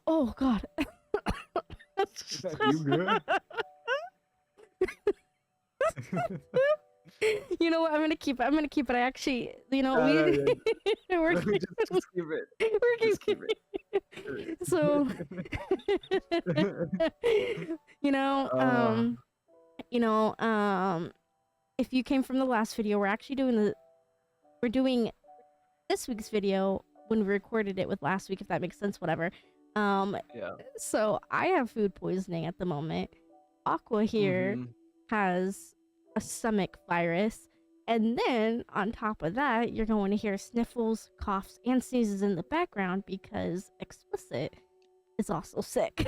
Oh God. You good? You know what? I'm gonna keep it. I actually, No, we're just keep it. we're Just keep keep it. so you know, uh, you know, if you came from the last video, we're doing this week's video when we recorded it with last week, if that makes sense, whatever. yeah. So I have food poisoning at the moment. Aqua here Mm-hmm. has a stomach virus. And then on top of that, you're going to hear sniffles, coughs, and sneezes in the background because Explicit is also sick.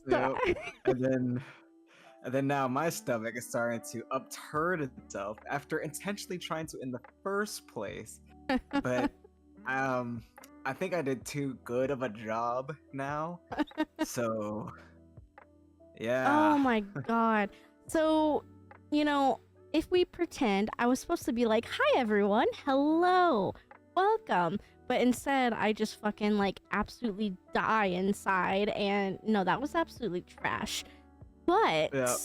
So, Yep. And then now my stomach is starting to upturn itself after intentionally trying to in the first place. But I think I did too good of a job now. So oh yeah. my God. So, if we pretend I was supposed to be like, hi everyone, hello, welcome. But instead, I just fucking like absolutely die inside. And no, that was absolutely trash. But, Yeah.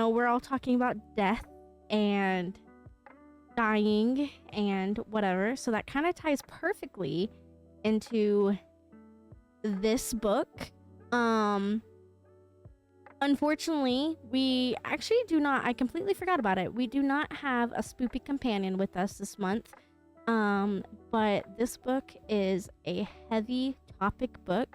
we're all talking about death and dying and whatever. So that kind of ties perfectly into this book. Unfortunately, we actually do not, I completely forgot about it. We do not have a spoopy companion with us this month. But this book is a heavy topic book.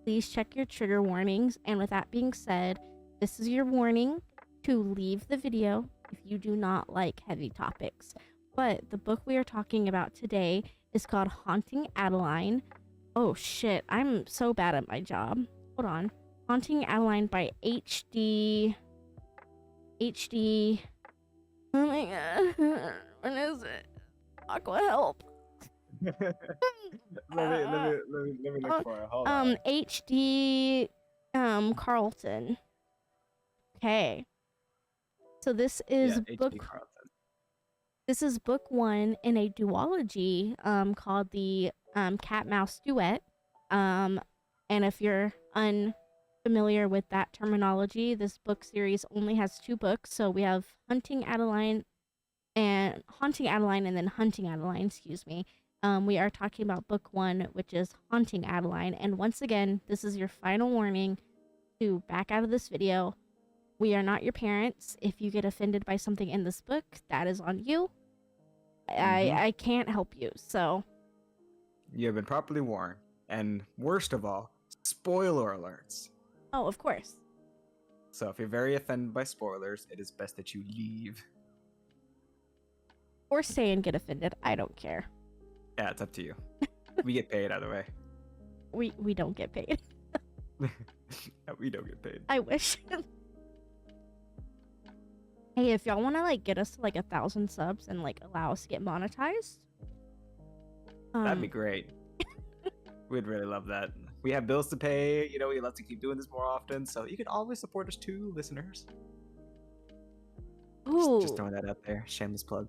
Please check your trigger warnings. And with that being said, this is your warning to leave the video if you do not like heavy topics. But the book we are talking about today is called Haunting Adeline. Oh shit, I'm so bad at my job. Hold on. Haunting Adeline by HD. Oh my god. When is it? Aqua, help. let me look for it. Hold on. HD Carlton. Okay. So this is Yeah, book H.D. Carlton. This is book 1 in a duology called the Cat Mouse Duet. And if you're unfamiliar with that terminology, this book series only has 2 books. So we have Haunting Adeline and then Hunting Adeline, excuse me. We are talking about book 1, which is Haunting Adeline. And once again, this is your final warning to back out of this video. We are not your parents. If you get offended by something in this book, that is on you. I can't help you, so. You have been properly warned. And worst of all, spoiler alerts. Oh, of course. So if you're very offended by spoilers, it is best that you leave. Or stay and get offended. I don't care. Yeah, it's up to you. We get paid either way. We don't get paid. We don't get paid. I wish. Hey, if y'all want to like get us to like 1,000 subs and like allow us to get monetized, that'd be great. We'd really love that. We have bills to pay. We'd love to keep doing this more often. So you can always support us too, listeners. Ooh, Just throwing that out there. Shameless plug.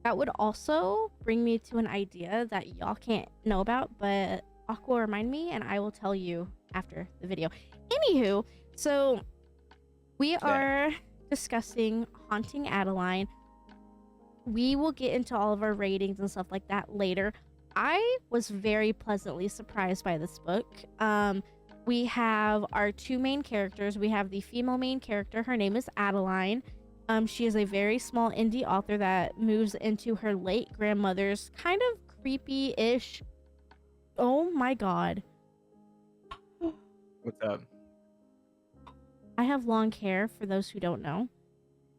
that would also bring me to an idea that y'all can't know about, but Aqua remind me and I will tell you after the video. Anywho, so we are discussing Haunting Adeline. We will get into all of our ratings and stuff like that later. I was very pleasantly surprised by this book. We have our 2 main characters. We have the female main character. Her name is Adeline. She is a very small indie author that moves into her late grandmother's kind of creepy-ish. Oh my god. What's up? I have long hair, for those who don't know,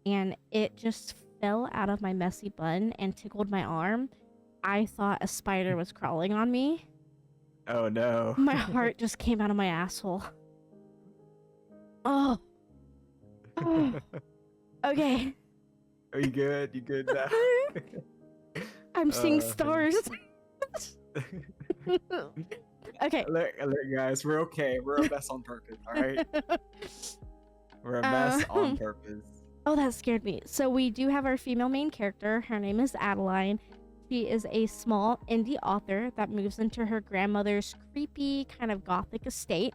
and it just fell out of my messy bun and tickled my arm. I thought a spider was crawling on me. Oh no. My heart just came out of my asshole. Oh. Okay. Are you good? You good now? I'm seeing stars. Okay. Look, guys, we're okay. We're a mess on purpose, alright? We're a mess on purpose. Oh, that scared me. So we do have our female main character. Her name is Adeline. She is a small indie author that moves into her grandmother's creepy kind of gothic estate.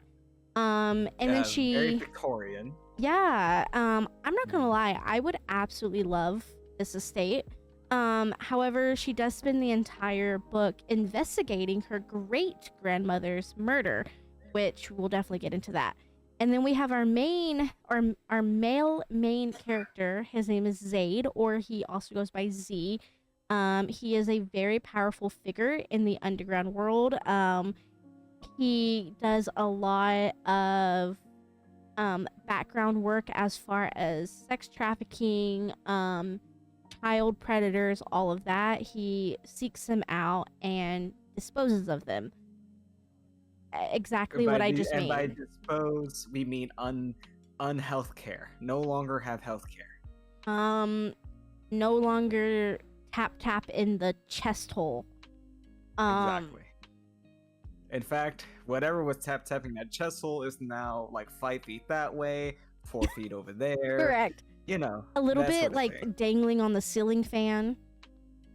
And then Very she, Victorian. yeah, I'm not gonna lie, I would absolutely love this estate. However, she does spend the entire book investigating her great grandmother's murder, which we'll definitely get into that. And then we have our male main character. His name is Zaid, or he also goes by Z. He is a very powerful figure in the underground world. He does a lot of background work as far as sex trafficking, child predators, all of that. He seeks them out and disposes of them. Exactly what I just By mean. dispose, we mean unhealth care. No longer have health care. No longer tap in the chest hole. Exactly. In fact, whatever was tapping that chest hole is now like 5 feet that way, 4 feet over there. Correct. You know, A little that bit sort of like thing. dangling on the ceiling fan.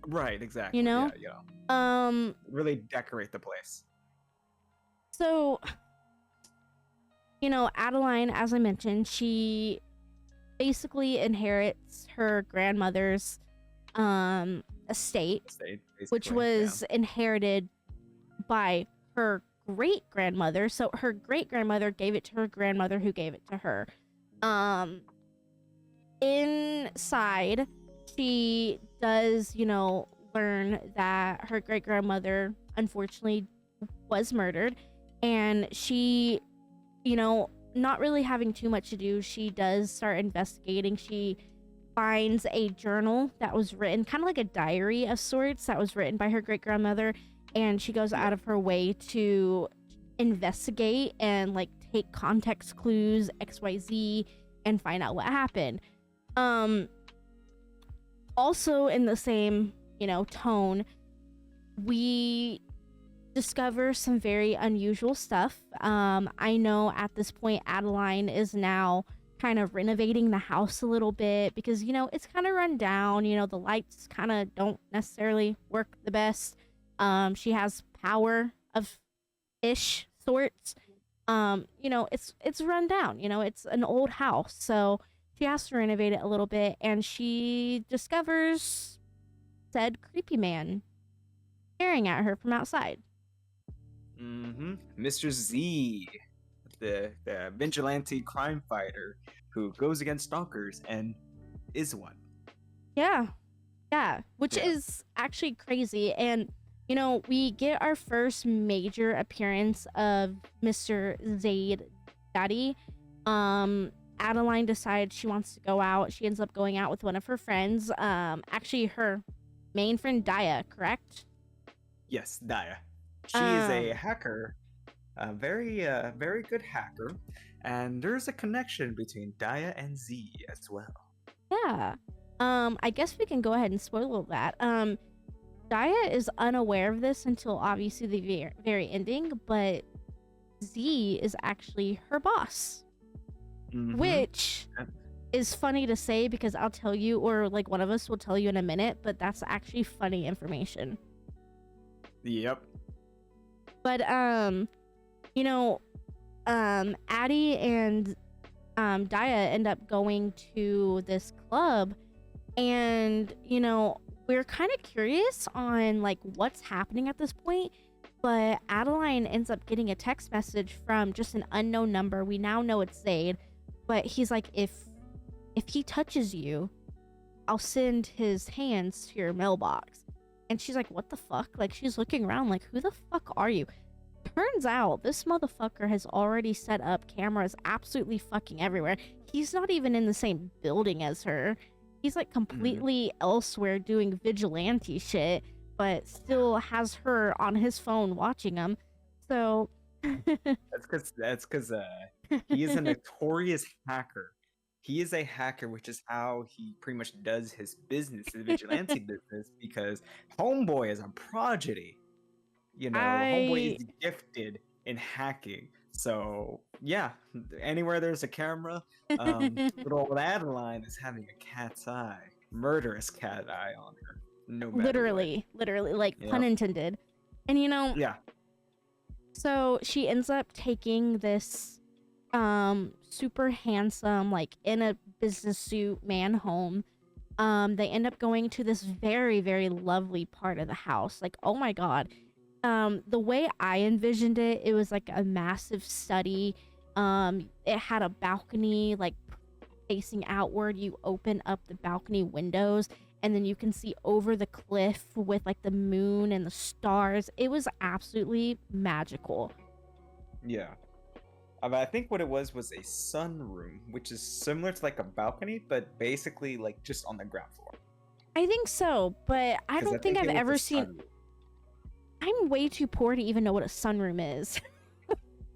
Right, exactly. You know? Yeah. Really decorate the place. So, Adeline, as I mentioned, she basically inherits her grandmother's estate, which was inherited by her great grandmother. So her great grandmother gave it to her grandmother, who gave it to her. Inside, she does, learn that her great grandmother unfortunately was murdered, and she, not really having too much to do, she does start investigating. She finds a journal that was written, kind of like a diary of sorts, that was written by her great grandmother, and she goes out of her way to investigate and like take context clues, XYZ, and find out what happened. Also in the same, tone, we discover some very unusual stuff. I know at this point Adeline is now kind of renovating the house a little bit because, it's kind of run down. The lights kind of don't necessarily work the best. She has power of ish sorts. It's run down. It's an old house, so she has to renovate it a little bit, and she discovers said creepy man staring at her from outside. Mr. Z, the vigilante crime fighter who goes against stalkers and is one. Yeah, which is actually crazy. And we get our first major appearance of Mr. Zaid Daddy. Adeline decides she wants to go out. She ends up going out with one of her friends. Actually, her main friend, Daya, correct? Yes, Daya. She is a hacker, a very good hacker, and there's a connection between Daya and Z as well. Yeah. I guess we can go ahead and spoil that. Daya is unaware of this until obviously the very ending, but Z is actually her boss. Which is funny to say because I'll tell you, or like one of us will tell you in a minute, but that's actually funny information. Yep. But Addie and Daya end up going to this club, and we're kind of curious on like what's happening at this point. But Adeline ends up getting a text message from just an unknown number. We now know it's Zaid, but he's like, if he touches you, I'll send his hands to your mailbox. And she's like, what the fuck? Like, she's looking around like, who the fuck are you? Turns out this motherfucker has already set up cameras absolutely fucking everywhere. He's not even in the same building as her. He's like completely elsewhere doing vigilante shit, but still has her on his phone watching him. So that's because he is a notorious hacker. He is a hacker, which is how he pretty much does his business, his vigilante business, because Homeboy is a prodigy. Homeboy is gifted in hacking. So, yeah, anywhere there's a camera, little old Adeline is having a cat's eye, murderous cat eye on her. no matter what. Literally, like pun Yep. intended. And Yeah. so she ends up taking this super handsome, like in a business suit man home. They end up going to this very, very lovely part of the house. Like, oh my god. The way I envisioned it, it was like a massive study. It had a balcony like facing outward. You open up the balcony windows and then you can see over the cliff with like the moon and the stars. It was absolutely magical. Yeah. I think what it was a sunroom, which is similar to like a balcony, but basically like just on the ground floor. I think so, but I 'Cause don't think I've it was ever a seen. sunroom. I'm way too poor to even know what a sunroom is.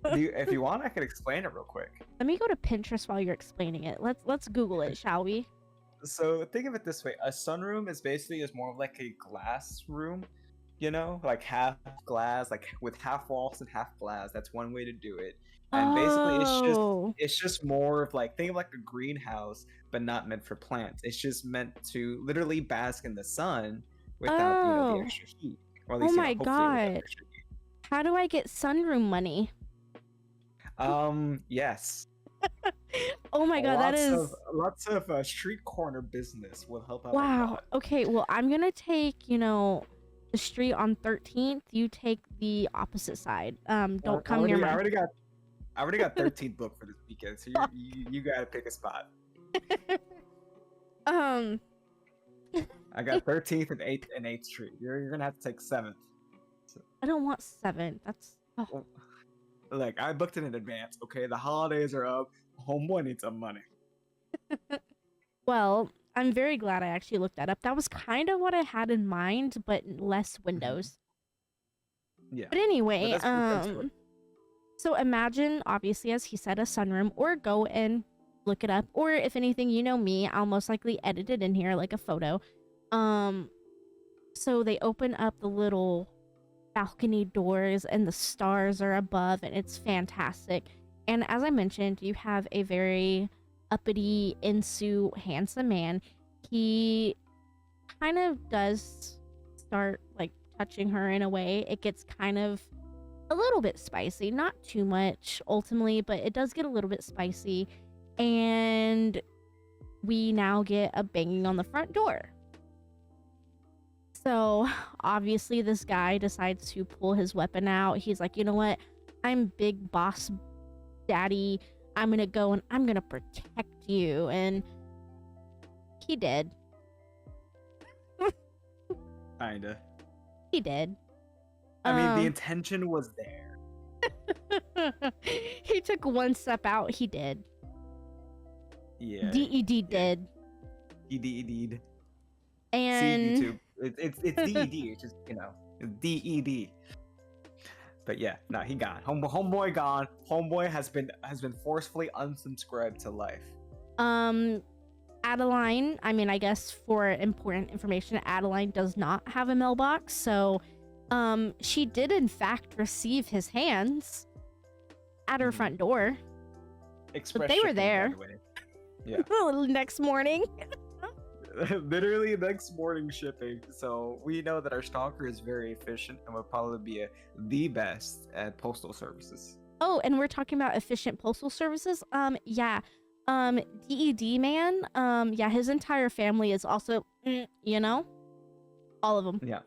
If you want, I could explain it real quick. Let me go to Pinterest while you're explaining it. Let's Google it, shall we? So think of it this way: a sunroom is basically is more of like a glass room, like half glass, like with half walls and half glass. That's one way to do it. And basically, Oh. it's just more of like think of like a greenhouse, but not meant for plants. It's just meant to literally bask in the sun without the Oh. extra heat, or at Oh least my hopefully without god. extra heat. How do I get sunroom money? Yes. Oh my god, that is Lots of street corner business will help out a wow. lot. Okay, well, I'm gonna take, the street on 13th. You take the opposite side. Don't come near mine. I already got 13th book for this weekend, so you gotta pick a spot. Um, I got 13th and 8th Street. You're gonna have to take 7th. I don't want 7. That's oh. Like I booked it in advance. Okay, the holidays are up. Homeboy needs some money. Well, I'm very glad I actually looked that up. That was kind of what I had in mind, but less windows. Yeah. But anyway, that's good. so imagine, obviously, as he said, a sunroom, or go and look it up, or if anything, you know me, I'll most likely edit it in here like a photo. So they open up the little balcony doors and the stars are above and it's fantastic. And as I mentioned, you have a very uppity, Insu, handsome man. He kind of does start like touching her in a way. It gets kind of a little bit spicy, not too much ultimately, but it does get a little bit spicy. And we now get a banging on the front door. So obviously this guy decides to pull his weapon out. He's like, you know what? I'm big boss daddy. I'm gonna go and I'm gonna protect you. And he did. Kinda. He did. I mean, the intention was there. He took one step out. He did. Yeah. DED did. DED. And See YouTube. It's DED. It's just it's DED. But yeah, no, he gone. Homeboy gone. Homeboy has been forcefully unsubscribed to life. Adeline, I mean, I guess for important information, Adeline does not have a mailbox, so she did in fact receive his hands at her front door. Express but they were shipping, there. by the way. Yeah. Next morning. Literally next morning shipping. So we know that our stalker is very efficient and will probably be the best at postal services. Oh, and we're talking about efficient postal services. Yeah. DED man. Yeah, his entire family is also, all of them. Yeah.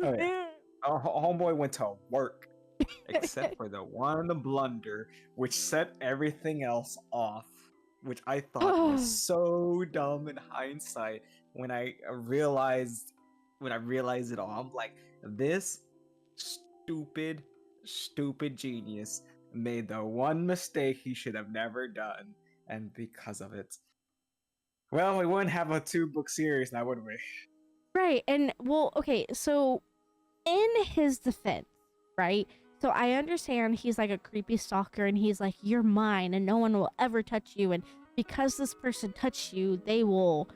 Oh yeah. Our homeboy went to work, except for the one blunder, which set everything else off. Which I thought was so dumb in hindsight when I realized it all. I'm like, this stupid genius made the one mistake he should have never done, and because of it, well, we wouldn't have a 2-book series now, would we? Right, and well, okay, so in his defense, right? So I understand he's like a creepy stalker and he's like, you're mine and no one will ever touch you. And because this person touched you, they will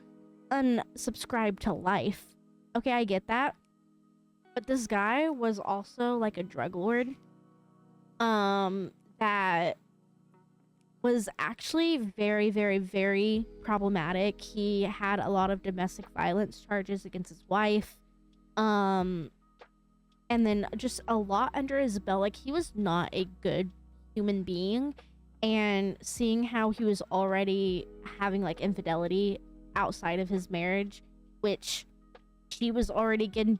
unsubscribe to life. Okay, I get that. But this guy was also like a drug lord. That was actually very, very, very problematic. He had a lot of domestic violence charges against his wife. Um, and then just a lot under his belt. Like, he was not a good human being. And seeing how he was already having like infidelity outside of his marriage, which she was already getting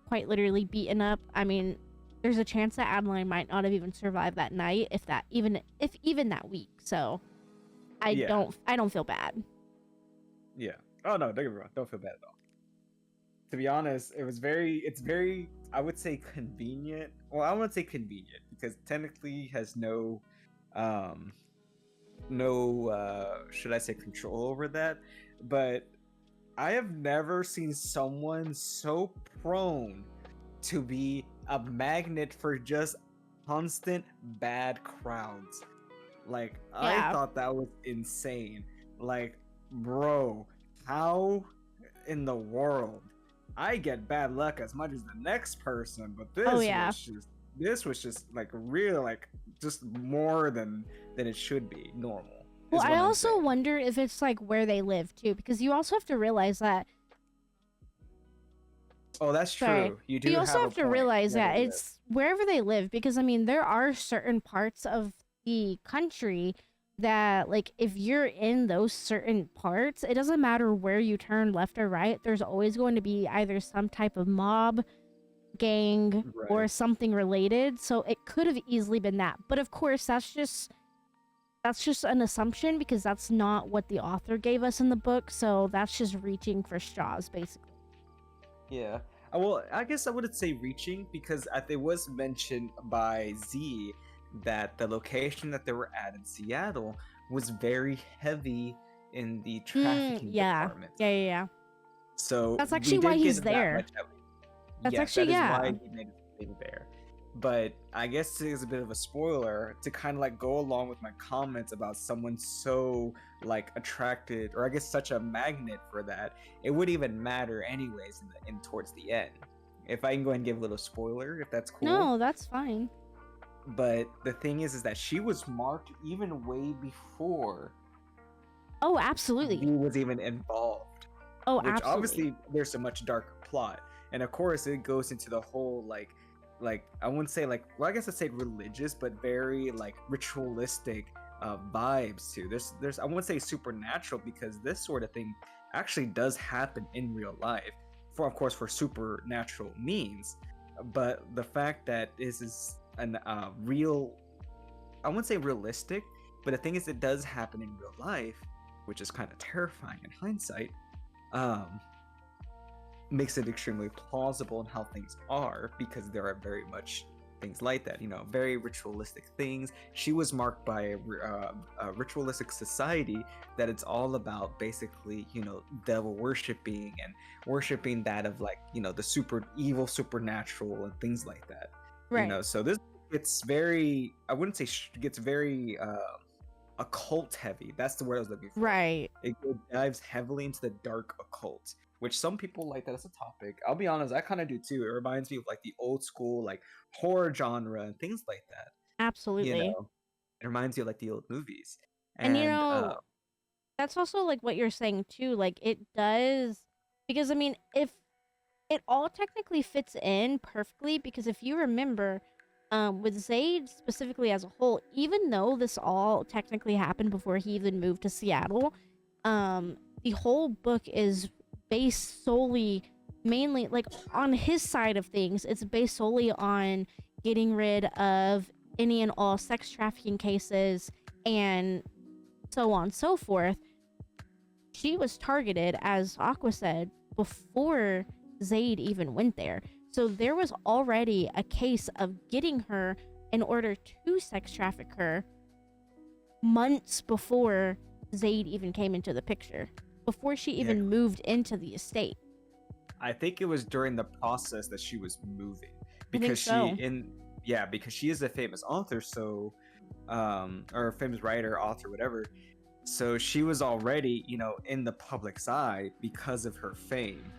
quite literally beaten up. I mean, there's a chance that Adeline might not have even survived that night, if even that week. So Yeah. I don't feel bad. Yeah. Oh no, don't get me wrong. Don't feel bad at all. To be honest, it's very, I would say convenient. Well, I wouldn't say convenient because technically he has um, should I say control over that? But I have never seen someone so prone to be a magnet for just constant bad crowds. Like, I Yeah. thought that was insane. Like, bro, how in the world? I get bad luck as much as the next person, but Oh yeah. this was just like real, like just more than it should be normal Well, is I what I'm also saying. wonder if it's like where they live too, because you also have to realize that. Oh, that's Sorry. true. You But you do also have a have to point realize where they that live. it's wherever they live, because I mean, there are certain parts of the country that, like, if you're in those certain parts, it doesn't matter where you turn left or right, there's always going to be either some type of mob, gang, or Right. something related. So it could have easily been that. But of course, that's just an assumption because that's not what the author gave us in the book. So that's just reaching for straws, basically. Yeah. Well, I guess I wouldn't say reaching because it was mentioned by Z that the location that they were at in Seattle was very heavy in the trafficking Yeah. department. Yeah, yeah, yeah. So That's we actually why did he's get that there. much heavy. That's Yes, actually, that is yeah. why he made his thing there. But I guess it is a bit of a spoiler to kind of like go along with my comments about someone so like attracted, or I guess such a magnet for that. It wouldn't even matter anyways in towards the end. If I can go ahead and give a little spoiler, if that's cool. No, that's fine. But the thing is that she was marked even way before Oh, absolutely. he was even involved, Oh, which absolutely. obviously there's a much darker plot, and of course it goes into the whole like I wouldn't say like, well, I guess I'd say religious but very like ritualistic vibes too. There's I wouldn't say supernatural because this sort of thing actually does happen in real life, for of course for supernatural means, but the fact that this is an real, I wouldn't say realistic, but the thing is it does happen in real life, which is kind of terrifying in hindsight. um Makes it extremely plausible in how things are because there are very much things like that, you know, very ritualistic things. She was marked by a ritualistic society that it's all about basically, you know, devil worshiping and worshiping that of like, you know, the super evil supernatural and things like that, you Right. know. So this gets very, I wouldn't say gets very occult heavy. That's the word I was looking for. Right. It dives heavily into the dark occult, which some people like that as a topic. I'll be honest, I kind of do too. It reminds me of like the old school like horror genre and things like that. You Absolutely. know, it reminds you of like the old movies. And And that's also like what you're saying too. Like, it does, because I mean, if it all technically fits in perfectly, because if you remember, with Zayd specifically as a whole, even though this all technically happened before he even moved to Seattle, the whole book is based solely, mainly like on his side of things. It's based solely on getting rid of any and all sex trafficking cases and so on and so forth. She was targeted, as Aqua said, before Zayd even went there. So there was already a case of getting her in order to sex traffic her months before Zayd even came into the picture, before she yeah, even moved into the estate. I think it was during the process that she was moving I think because so. because she is a famous author, so or a famous writer, author, whatever. So she was already, you know, in the public's eye because of her fame,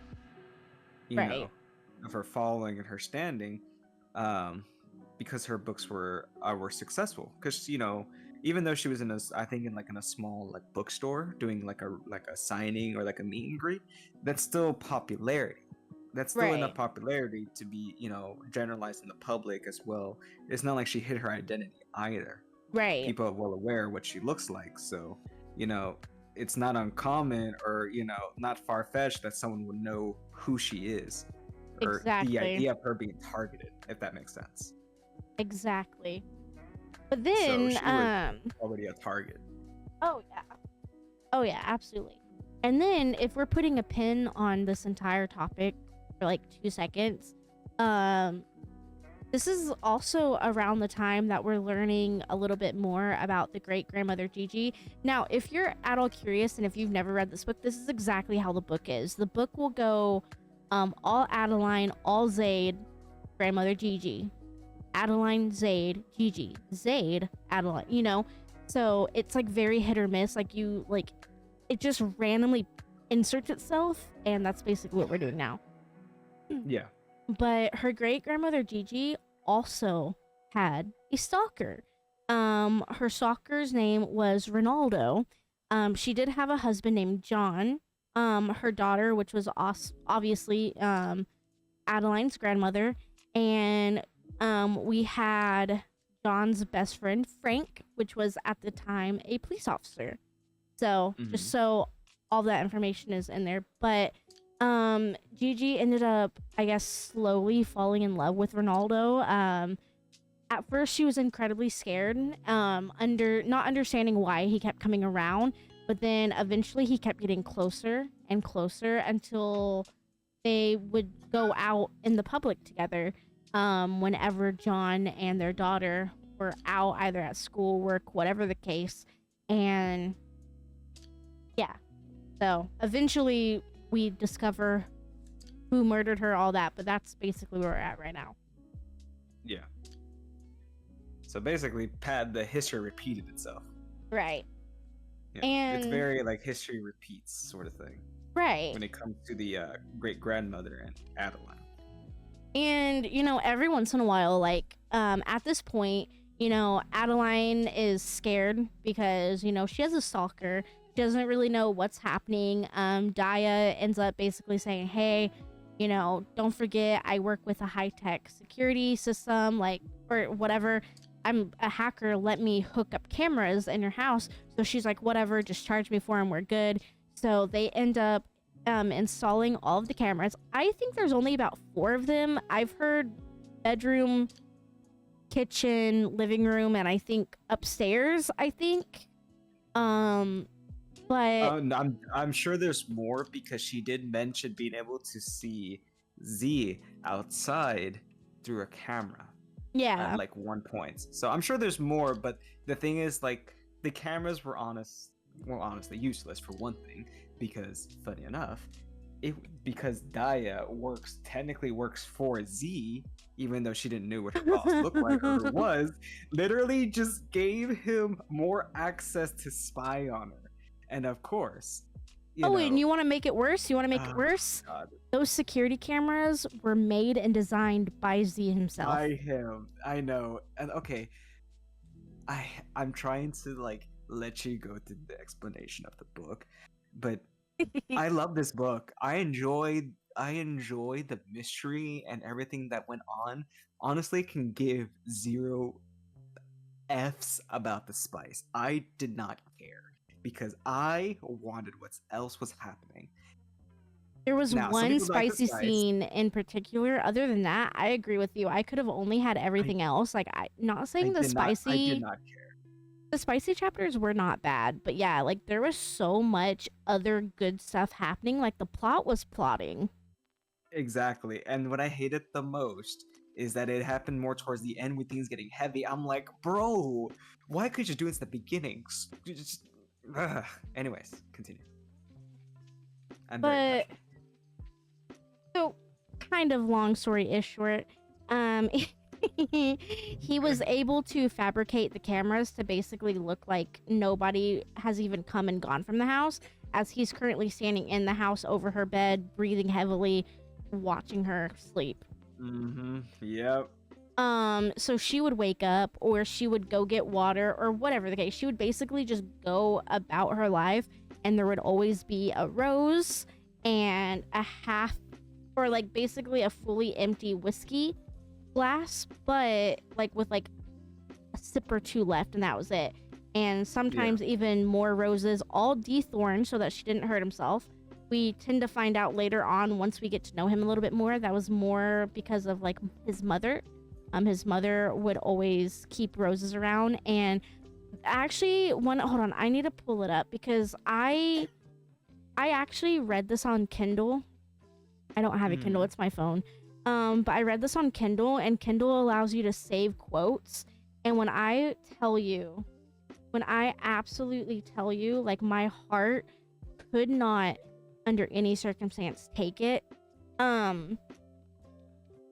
you Right. know, of her following and her standing, um, because her books were successful. Because you know, even though she was in I think in a small like bookstore doing like a signing or like a meet and greet, that's still popularity. That's still enough Right. popularity to be, generalized in the public as well. It's not like she hid her identity either. Right. People are well aware of what she looks like, so you know, it's not uncommon or not far fetched that someone would know who she is, or the Exactly. idea of her being targeted, if that makes sense. Exactly. But So then, she was already a target. oh yeah. Oh yeah, absolutely. And then if we're putting a pin on this entire topic for like 2 seconds, um, this is also around the time that we're learning a little bit more about the great grandmother Gigi. Now, if you're at all curious and if you've never read this book, this is exactly how the book is. The book will go all Adeline, all Zaid, grandmother Gigi. Adeline, Zaid, Gigi. Zaid, Adeline, So it's like very hit or miss. Like it just randomly inserts itself, and that's basically what we're doing now. Yeah. But her great grandmother Gigi also had a stalker. Her stalker's name was Ronaldo. She did have a husband named John. Her daughter, which was obviously Adeline's grandmother, and we had John's best friend Frank, which was at the time a police officer. So just so all that information is in there, but Gigi ended up, I guess, slowly falling in love with Ronaldo. At first she was incredibly scared, not understanding why he kept coming around, but then eventually he kept getting closer and closer until they would go out in the public together. Whenever John and their daughter were out, either at school, work, whatever the case. And yeah, so eventually we discover who murdered her, all that, but that's basically where we're at right now. Yeah. So basically, Pat, the history repeated itself. Right. Yeah. And it's very like history repeats sort of thing. Right. When it comes to the great grandmother and Adeline. And, every once in a while, like, at this point, Adeline is scared because, she has a stalker. She doesn't really know what's happening. Daya ends up basically saying, hey, don't forget, I work with a high-tech security system, like, or whatever. I'm a hacker. Let me hook up cameras in your house. So she's like, whatever, just charge me for them. We're good. So they end up installing all of the cameras. I think there's only about 4 of them. I've heard bedroom, kitchen, living room, and I think upstairs, but I'm sure there's more, because she did mention being able to see Z outside through a camera. Yeah. At like one point. So I'm sure there's more, but the thing is, like, the cameras were honestly useless for one thing, because funny enough, because Daya technically works for Z, even though she didn't know what her boss looked like or who was, literally just gave him more access to spy on her. And of course, and you want to make it worse? God. Those security cameras were made and designed by Z himself. By him. I know. And okay, I'm trying to like let you go through the explanation of the book, but I love this book. I enjoy the mystery and everything that went on. Honestly, can give 0 F's about the spice. I did not care because I wanted what else was happening. There was one spicy scene in particular. Other than that, I agree with you. I could have only had everything else. Like, not saying the spicy. I did not care. The spicy chapters were not bad, but yeah, like there was so much other good stuff happening. Like the plot was plotting. Exactly. And what I hated the most is that it happened more towards the end with things getting heavy. I'm like, bro, why could you do this at the beginning? Anyways, continue. So, kind of long story-ish short, he was able to fabricate the cameras to basically look like nobody has even come and gone from the house, as he's currently standing in the house over her bed, breathing heavily, watching her sleep. Yep. So she would wake up, or she would go get water, or whatever the case. She would basically just go about her life, and there would always be a rose and a half, or like basically a fully empty whiskey glass, but like with like a sip or two left, and that was it. And sometimes even more roses, all dethorned so that she didn't hurt himself. We tend to find out later on, once we get to know him a little bit more, that was more because of like his mother. His mother would always keep roses around. And actually, hold on, I need to pull it up because I actually read this on Kindle. I don't have a Kindle, it's my phone. But I read this on Kindle, and Kindle allows you to save quotes. And when I absolutely tell you, like, my heart could not under any circumstance take it.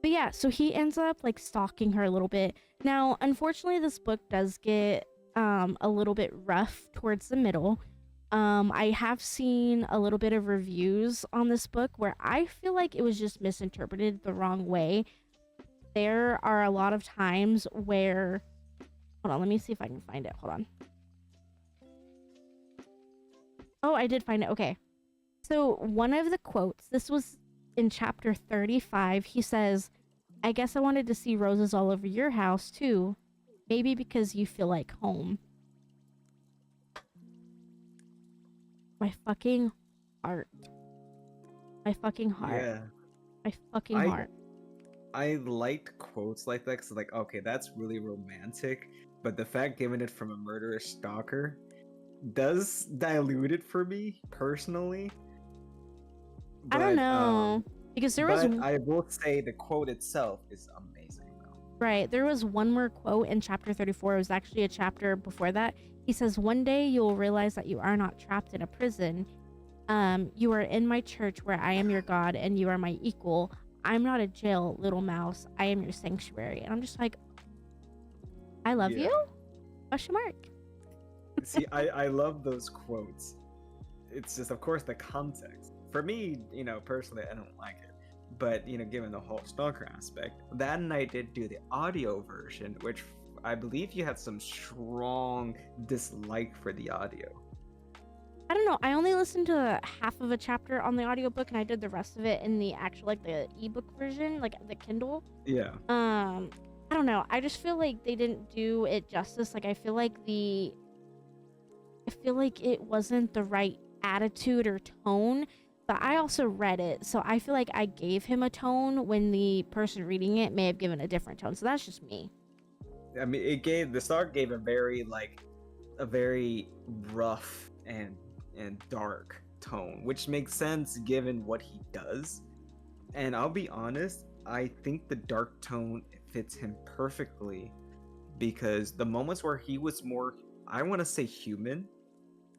But yeah, so he ends up like stalking her a little bit. Now, unfortunately, this book does get a little bit rough towards the middle. I have seen a little bit of reviews on this book where I feel like it was just misinterpreted the wrong way. There are a lot of times where, hold on, let me see if I can find it. Hold on. Oh, I did find it. Okay. So one of the quotes, this was in chapter 35, he says, "I guess I wanted to see roses all over your house too. Maybe because you feel like home." My fucking heart. My fucking heart. Yeah. My fucking heart. I liked quotes like that because, like, okay, that's really romantic, but the fact given it from a murderous stalker does dilute it for me personally. I don't know, because there was. I will say the quote itself is amazing, though. Right, there was one more quote in chapter 34. It was actually a chapter before that. He says, "One day you'll realize that you are not trapped in a prison. You are in my church where I am your God and you are my equal. I'm not a jail, little mouse. I am your sanctuary." And I'm just like, I love you? Question mark. See, I love those quotes. It's just, of course, the context. For me, personally, I don't like it. But, given the whole stalker aspect, that night did do the audio version, which I believe you had some strong dislike for the audio. I don't know. I only listened to half of a chapter on the audiobook, and I did the rest of it in the actual, like, the ebook version, like the Kindle. Yeah. I don't know. I just feel like they didn't do it justice. Like, I feel like it wasn't the right attitude or tone. But I also read it, so I feel like I gave him a tone when the person reading it may have given a different tone. So that's just me. I mean, the start gave a very rough and dark tone, which makes sense given what he does. And I'll be honest, I think the dark tone fits him perfectly, because the moments where he was more, I want to say, human,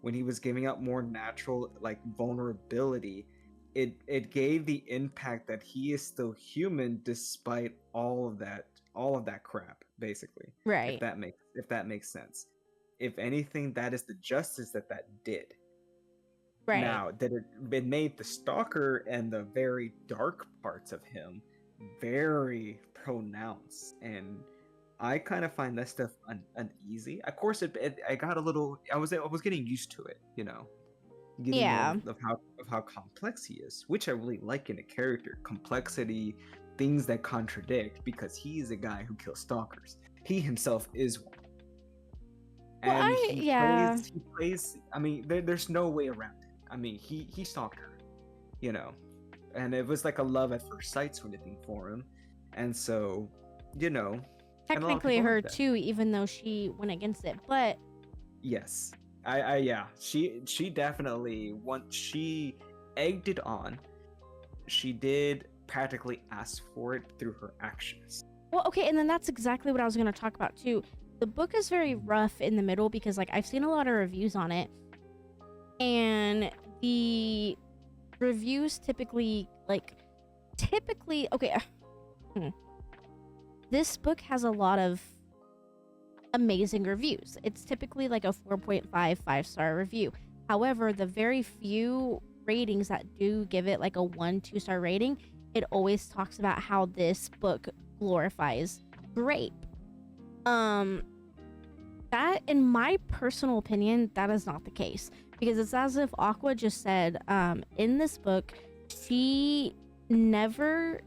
when he was giving out more natural, like, vulnerability, it gave the impact that he is still human despite all of that crap, basically. Right. If that makes sense. If anything, that is the justice that did. Right. Now that it made the stalker and the very dark parts of him very pronounced, and I kind of find that stuff uneasy. Of course, I got a little. I was getting used to it, getting of how complex he is, which I really like in a character. Complexity, things that contradict, because he is a guy who kills stalkers. He himself is one. And he plays. I mean, there's no way around it. I mean, he stalked her, and it was like a love at first sight sort of thing for him, and so, technically her too, even though she went against it. But yes, she definitely, once she egged it on, she did practically ask for it through her actions. Well, okay, and then that's exactly what I was going to talk about too. The book is very rough in the middle because, like, I've seen a lot of reviews on it, and the reviews typically, okay. This book has a lot of amazing reviews. It's typically like a 4.5 5-star review. However, the very few ratings that do give it like a 1 2-star rating, it always talks about how this book glorifies grape. Um, that, in my personal opinion, that is not the case, because it's as if Aqua just said, in this book, she never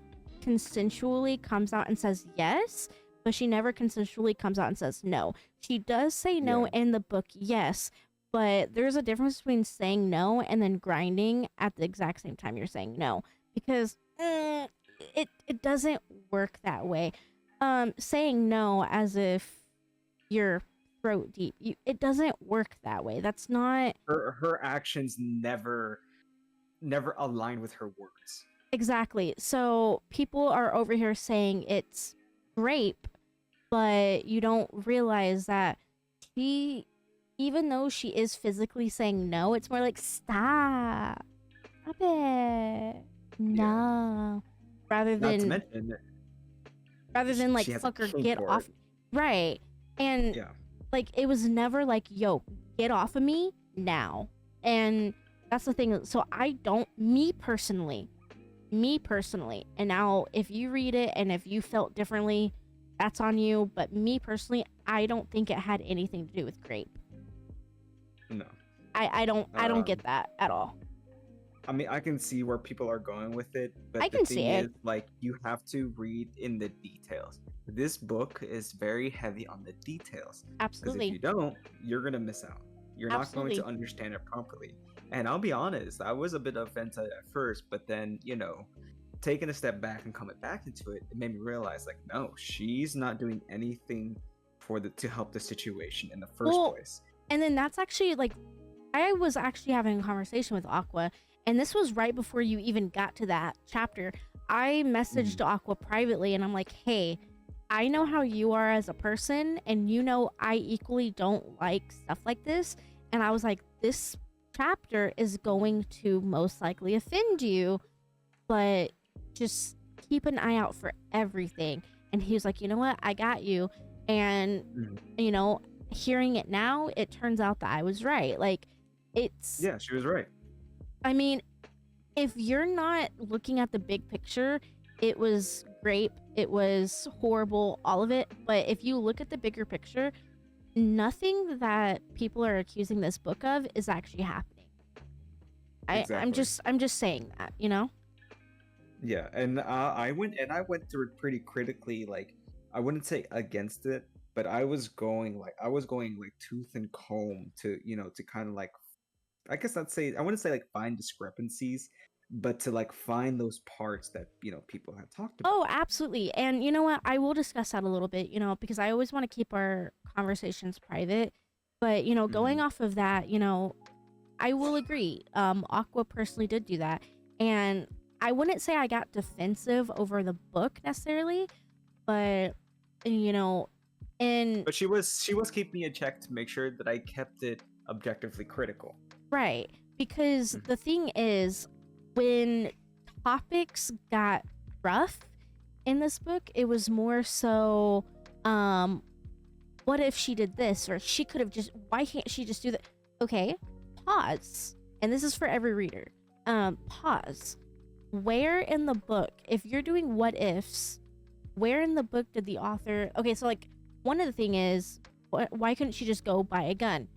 consensually comes out and says yes, but she never consensually comes out and says no. She does say no Yeah. in the book, yes, but there's a difference between saying no and then grinding at the exact same time you're saying no, because it doesn't work that way. Saying no as if you're throat deep, it doesn't work that way. That's not Her actions never align with her words. exactly. So people are over here saying it's grape, but you don't realize that she, even though she is physically saying no, it's more like stop it, no, rather Not to than mention that like she has a fucker kink get for off, it. right? And Yeah. like it was never like, yo, get off of me now. And that's the thing. So I don't, me personally, and now if you read it and if you felt differently, that's on you, but me personally, I don't think it had anything to do with grape. No. I don't get that at all. I mean, I can see where people are going with it, but I the can thing see it. is, like, you have to read in the details. This book is very heavy on the details. Because if Absolutely. you don't, you're gonna miss out. You're not going Absolutely. to understand it properly. And I'll be honest, I was a bit offended at first, but then, taking a step back and coming back into it, it made me realize, like, no, she's not doing anything to help the situation in the first place. And then that's actually like, I was actually having a conversation with Aqua, and this was right before you even got to that chapter. I messaged Aqua privately, and I'm like, hey, I know how you are as a person, and I equally don't like stuff like this. And I was like, this chapter is going to most likely offend you, but just keep an eye out for everything. And he was like, you know what? I got you. And, hearing it now, it turns out that I was right. Like, Yeah, she was right. I mean, if you're not looking at the big picture, it was grape, it was horrible, all of it. But if you look at the bigger picture, nothing that people are accusing this book of is actually happening. Exactly. I'm just saying that, Yeah, and I went through it pretty critically. Like, I wouldn't say against it, but I was going like tooth and comb to to kind of like, I guess I wouldn't say like find discrepancies, but to like find those parts that people had talked about. Oh, absolutely. And you know what? I will discuss that a little bit, because I always want to keep our conversations private. But, going off of that, I will agree. Aqua personally did do that. And I wouldn't say I got defensive over the book necessarily, but, and But she was keeping me in check to make sure that I kept it objectively critical. right. Because the thing is, when topics got rough in this book, it was more so, what if she did this, or she could have just, why can't she just do that? Okay, pause. And this is for every reader. Pause. Where in the book, if you're doing what ifs, where in the book did the author, okay, so like, one of the thing is, why couldn't she just go buy a gun?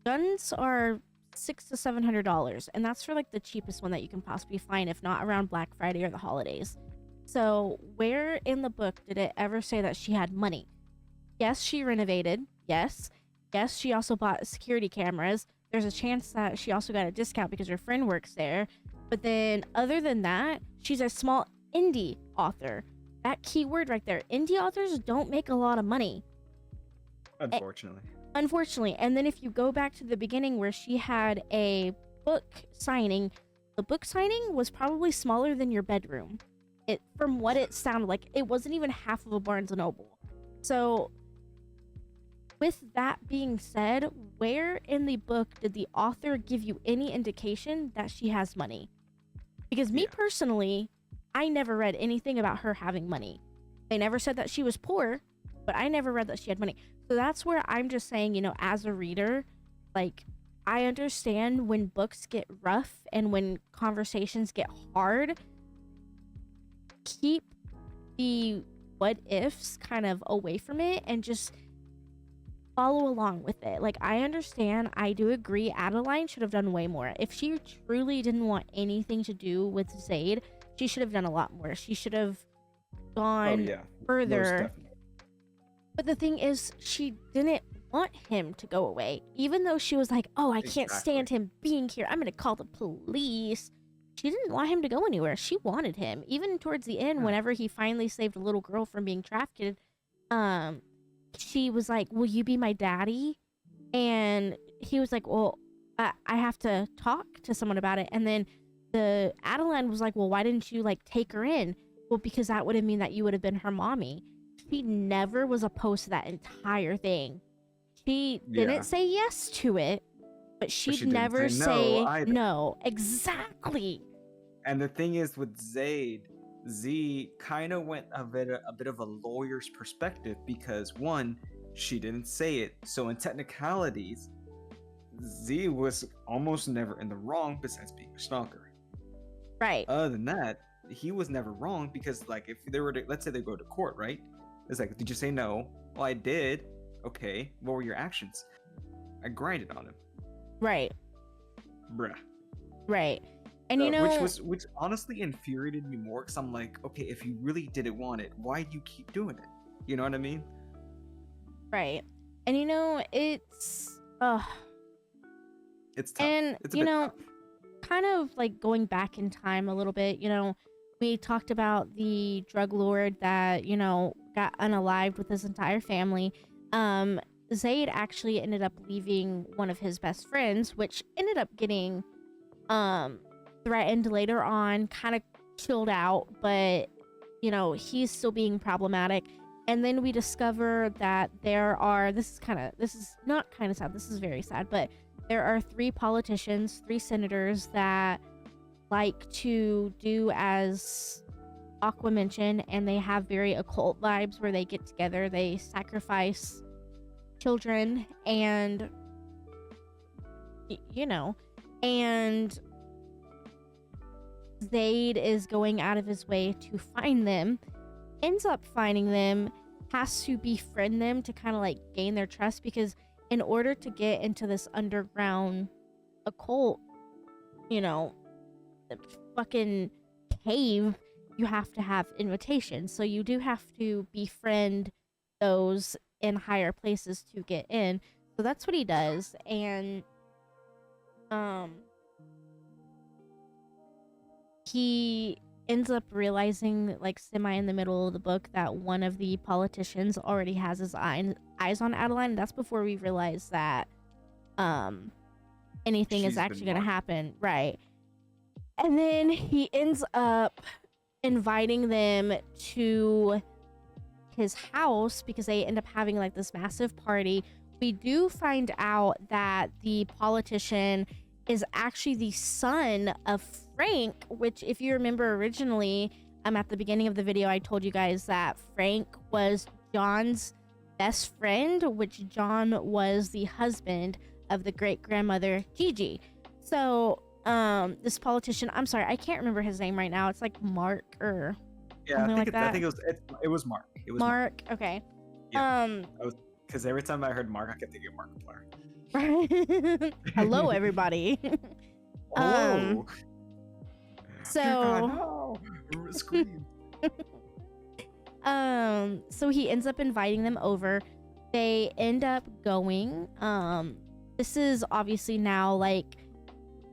Guns are $600 to $700, and that's for like the cheapest one that you can possibly find, if not around Black Friday or the holidays. So where in the book did it ever say that she had money? Yes, she renovated. Yes, she also bought security cameras. There's a chance that she also got a discount because her friend works there. But then other than that, she's a small indie author. That key word right there, indie authors don't make a lot of money, unfortunately. And then if you go back to the beginning where she had a book signing, the book signing was probably smaller than your bedroom. From what it sounded like, it wasn't even half of a Barnes and Noble. So with that being said, where in the book did the author give you any indication that she has money? Because me personally, I never read anything about her having money. They never said that she was poor, but I never read that she had money. So that's where I'm just saying, as a reader, like, I understand when books get rough and when conversations get hard. Keep the what ifs kind of away from it and just follow along with it. Like, I understand, I do agree, Adeline should have done way more. If she truly didn't want anything to do with Zaid, she should have done a lot more. She should have Oh gone yeah, most further. definitely. But the thing is, she didn't want him to go away. Even though she was like, oh, I can't stand Exactly. him being here, I'm gonna call the police. She didn't want him to go anywhere. She wanted him. Even towards the end, Yeah. whenever he finally saved a little girl from being trafficked, um, she was like, will you be my daddy? And he was like, well, I have to talk to someone about it. And then the Adeline was like, well, why didn't you like take her in? Well, because that would have mean that you would have been her mommy. She never was opposed to that entire thing. She Yeah. didn't say yes to it, but she'd she didn't never say no say either. no. Exactly. And the thing is with Zaid, Z kind of went a bit of a lawyer's perspective because one, she didn't say it. So in technicalities, Z was almost never in the wrong besides being a stalker. Right. Other than that, he was never wrong because like if they were to, let's say they go to court, right? It's like, did you say no? Well, I did. Okay, what were your actions? I grinded on him. Right. Bruh. Right. And you know, which honestly infuriated me more because I'm like, okay, if you really didn't want it, why do you keep doing it? You know what I mean? right. And you know, it's It's tough. and It's a you bit know, tough. kind of like going back in time a little bit, you know, we talked about the drug lord that, you know, got unalived with his entire family. Zaid actually ended up leaving one of his best friends, which ended up getting threatened later on, kind of chilled out, but you know, he's still being problematic. And then we discover that this is not kind of sad, this is very sad, but there are 3 politicians, 3 senators that like to do as Aqua mentioned, and they have very occult vibes where they get together, they sacrifice children, and you know, and Zaid is going out of his way to find them, ends up finding them, has to befriend them to kind of like gain their trust, because in order to get into this underground occult, you know, fucking cave, you have to have invitations. So you do have to befriend those in higher places to get in. So that's what he does. And he ends up realizing, like semi in the middle of the book, that one of the politicians already has his eyes on Adeline. That's before we realize that anything She's is actually been going to marked. happen. Right. And then he ends up inviting them to his house because they end up having like this massive party. We do find out that the politician is actually the son of Frank, which, if you remember originally, at the beginning of the video, I told you guys that Frank was John's best friend, which John was the husband of the great grandmother Gigi. So this politician, I'm sorry, I can't remember his name right now. It's like Mark or Yeah, something like that. I think it was Mark. It was Mark. Okay. Yeah. Because every time I heard Mark, I kept thinking Markiplier. Hello, everybody. Oh. So no. Scream. so he ends up inviting them over. They end up going. This is obviously now like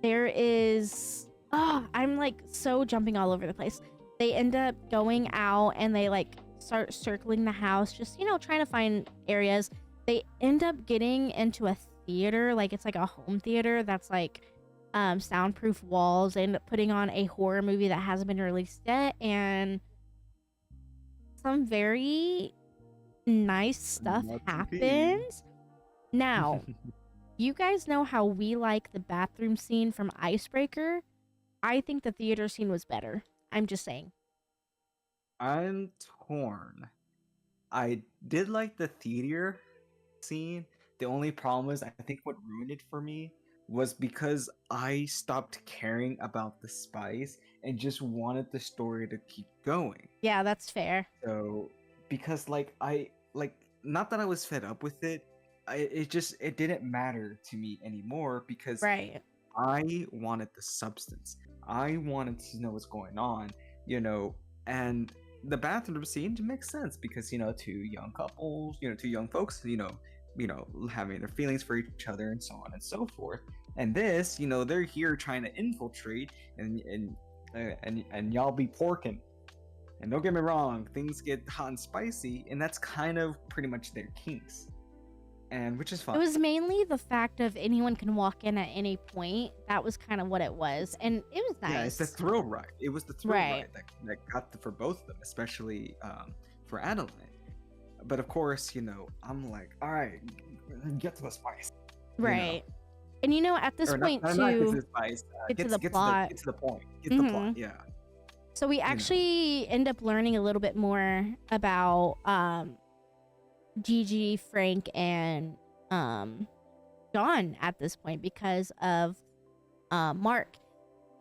there is I'm like so jumping all over the place. They end up going out and they like start circling the house, just, you know, trying to find areas. They end up getting into a theater, like it's like a home theater that's like soundproof walls. They end up putting on a horror movie that hasn't been released yet, and some very nice stuff happens. Now, you guys know how we like the bathroom scene from Icebreaker. I think the theater scene was better. I'm just saying. I'm torn. I did like the theater scene. The only problem is, I think what ruined it for me was because I stopped caring about the spice and just wanted the story to keep going. Yeah, that's fair. So because like not that I was fed up with it. It didn't matter to me anymore because Right. I wanted the substance. I wanted to know what's going on, and the bathroom scene makes sense because two young couples, two young folks, having their feelings for each other and so on and so forth. And this, they're here trying to infiltrate, and y'all be porking. And don't get me wrong, things get hot and spicy, and that's kind of pretty much their kinks, and which is fine. It was mainly the fact of anyone can walk in at any point. That was kind of what it was, and it was nice. Yeah, it's the thrill ride. It was the thrill Right. ride that got for both of them, especially for Adeline. But of course, I'm like, all right, get to the spice. Right. And at this Or point not too, to the spice. get to the plot. Get to the point. Get to the plot. Yeah. So we actually end up learning a little bit more about Gigi, Frank, and John at this point because of Mark.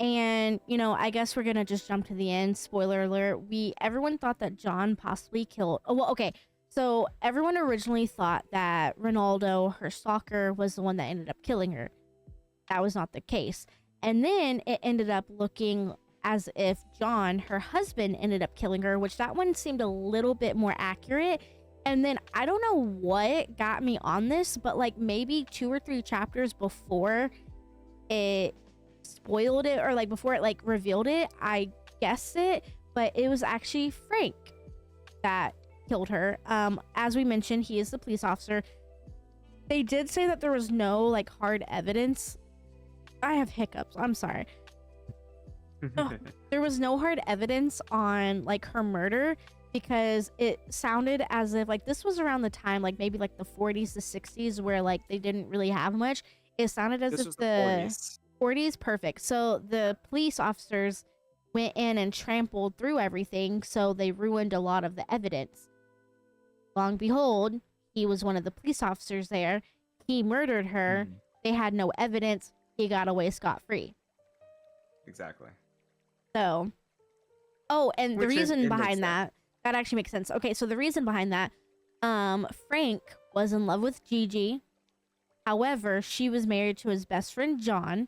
And I guess we're gonna just jump to the end. Spoiler alert: everyone thought that John possibly killed. Oh, well, okay. So everyone originally thought that Ronaldo, her stalker, was the one that ended up killing her. That was not the case. And then it ended up looking as if John, her husband, ended up killing her, which that one seemed a little bit more accurate. And then I don't know what got me on this, but like maybe 2 or 3 chapters before it spoiled it, or like before it like revealed it, I guessed it, but it was actually Frank that killed her. As we mentioned, he is the police officer. They did say that there was no like hard evidence. I have hiccups. I'm sorry. There was no hard evidence on like her murder because it sounded as if like this was around the time like maybe like the 40s to 60s where like they didn't really have much. It sounded as if the 40s. Perfect. So the police officers went in and trampled through everything, so they ruined a lot of the evidence. Long behold, he was one of the police officers there. He murdered her. They had no evidence. He got away scot-free. Exactly. So, and the reason behind that actually makes sense. Okay, so the reason behind that, Frank was in love with Gigi. However, she was married to his best friend, John.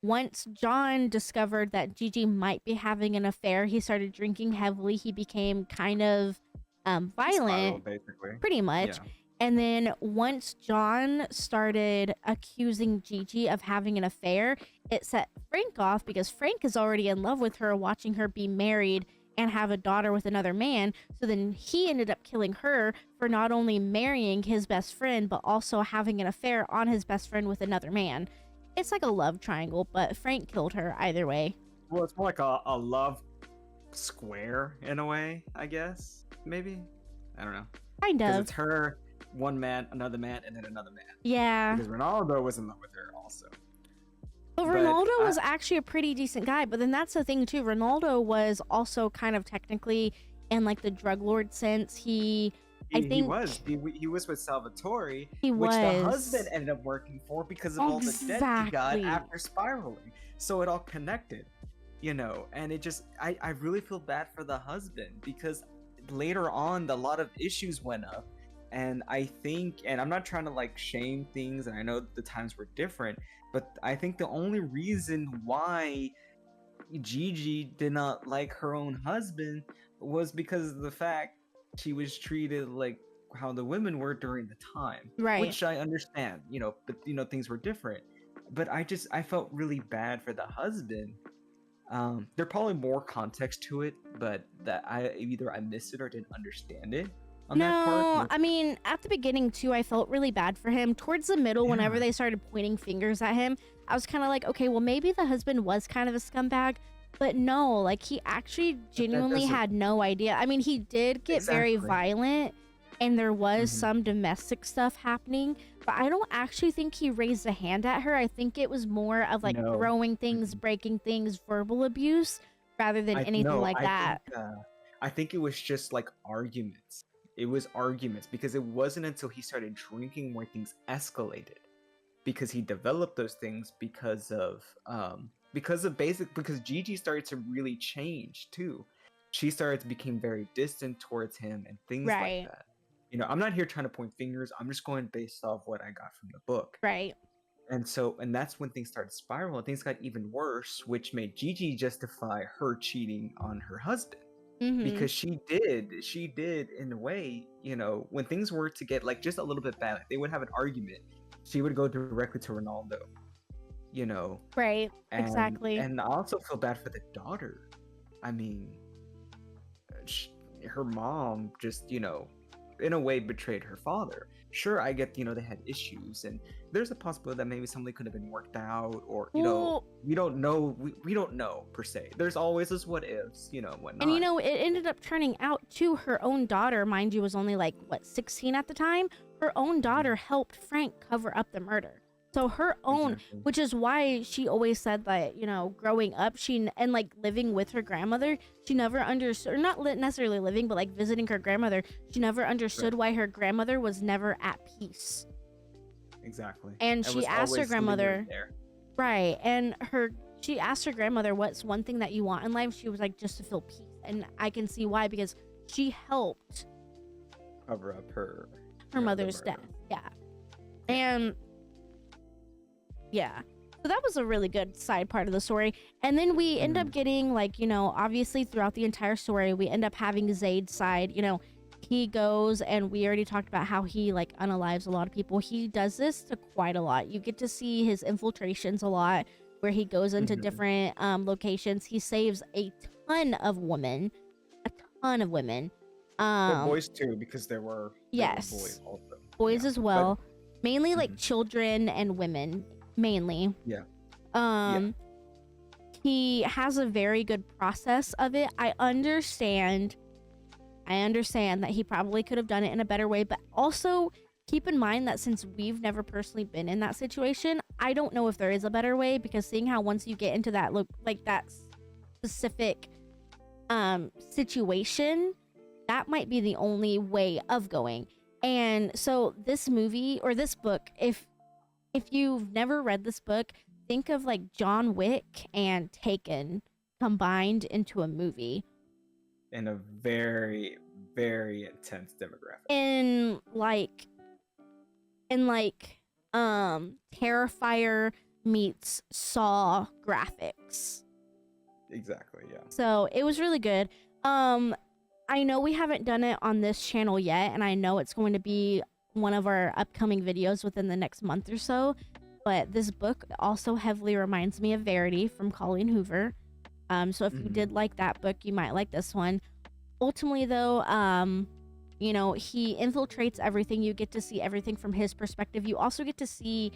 Once John discovered that Gigi might be having an affair, he started drinking heavily. He became kind of violent, basically. pretty much. Yeah. And then once John started accusing Gigi of having an affair, it set Frank off because Frank is already in love with her, watching her be married and have a daughter with another man. So then he ended up killing her for not only marrying his best friend, but also having an affair on his best friend with another man. It's like a love triangle, but Frank killed her either way. Well, it's more like a love square in a way, I guess. Maybe. I don't know. Kind of. Because it's her, one man, another man, and then another man. Yeah. Because Ronaldo was in love with her also. But Ronaldo was actually a pretty decent guy. But then that's the thing too. Ronaldo was also kind of technically in like the drug lord sense. I think he was. He was with Salvatore, which the husband ended up working for because of all the debt he got after spiraling. So it all connected, and it just, I really feel bad for the husband because later on, a lot of issues went up. And I think, and I'm not trying to like shame things, and I know the times were different, but I think the only reason why Gigi did not like her own husband was because of the fact she was treated like how the women were during the time. Right. Which I understand, but things were different. But I felt really bad for the husband. There probably more context to it, but that either I missed it or didn't understand it. That part. I mean, at the beginning too, I felt really bad for him. Towards the middle, whenever they started pointing fingers at him, I was kind of like, okay, well, maybe the husband was kind of a scumbag, but no, like he actually genuinely had no idea. I mean, he did get very violent, and there was some domestic stuff happening, but I don't actually think he raised a hand at her. I think it was more of like throwing things, breaking things, verbal abuse, rather than anything like that. I think it was just like arguments. It was arguments because it wasn't until he started drinking where things escalated, because he developed those things because Gigi started to really change too. she started to become very distant towards him and things like Right. that. I'm not here trying to point fingers. I'm just going based off what I got from the book. Right. And that's when things started spiraling. Things got even worse, which made Gigi justify her cheating on her husband. Mm-hmm. Because she did in a way, when things were to get like just a little bit bad, like, they would have an argument, she would go directly to Ronaldo, Right. and Exactly. and I also feel bad for the daughter. I mean, sh her mom just, in a way betrayed her father. Sure, I get, they had issues, and there's a possibility that maybe something could have been worked out, or, Well, we don't know. We don't know per se. There's always this what ifs, and whatnot. it ended up turning out to her own daughter, mind you, was only like what 16 at the time. Her own daughter helped Frank cover up the murder. So her own, Exactly. which is why she always said that, growing up, and like living with her grandmother, she never understood, or not necessarily living, but like visiting her grandmother, she never understood Right. why her grandmother was never at peace. Exactly. And It she was asked her always lingering grandmother, there. right, she asked her grandmother, what's one thing that you want in life? She was like, just to feel peace. And I can see why, because she helped Cover up her her the mother's murder. death. Yeah. And yeah. So that was a really good side part of the story. And then we end up getting like, obviously throughout the entire story, we end up having Zayd's side, he goes, and we already talked about how he like unalives a lot of people. He does this to quite a lot. You get to see his infiltrations a lot, where he goes into Mhm. different locations. He saves a ton of women. But boys too, because there were Yes. boys also. Boys Yeah. as well. Mainly like Mhm. children and women, mainly. Yeah. He has a very good process of it. I understand that he probably could have done it in a better way, but also keep in mind that since we've never personally been in that situation, I don't know if there is a better way, because seeing how once you get into that that specific situation, that might be the only way of going. And so this movie, or this book, if you've never read this book, think of like John Wick and Taken combined into a movie. In a very, very intense demographic. In Terrifier meets Saw graphics. Exactly, yeah. So it was really good. I know we haven't done it on this channel yet, and I know it's going to be one of our upcoming videos within the next month or so, but this book also heavily reminds me of Verity from Colleen Hoover. So if you did like that book, you might like this one. Ultimately though, he infiltrates everything. You get to see everything from his perspective. You also get to see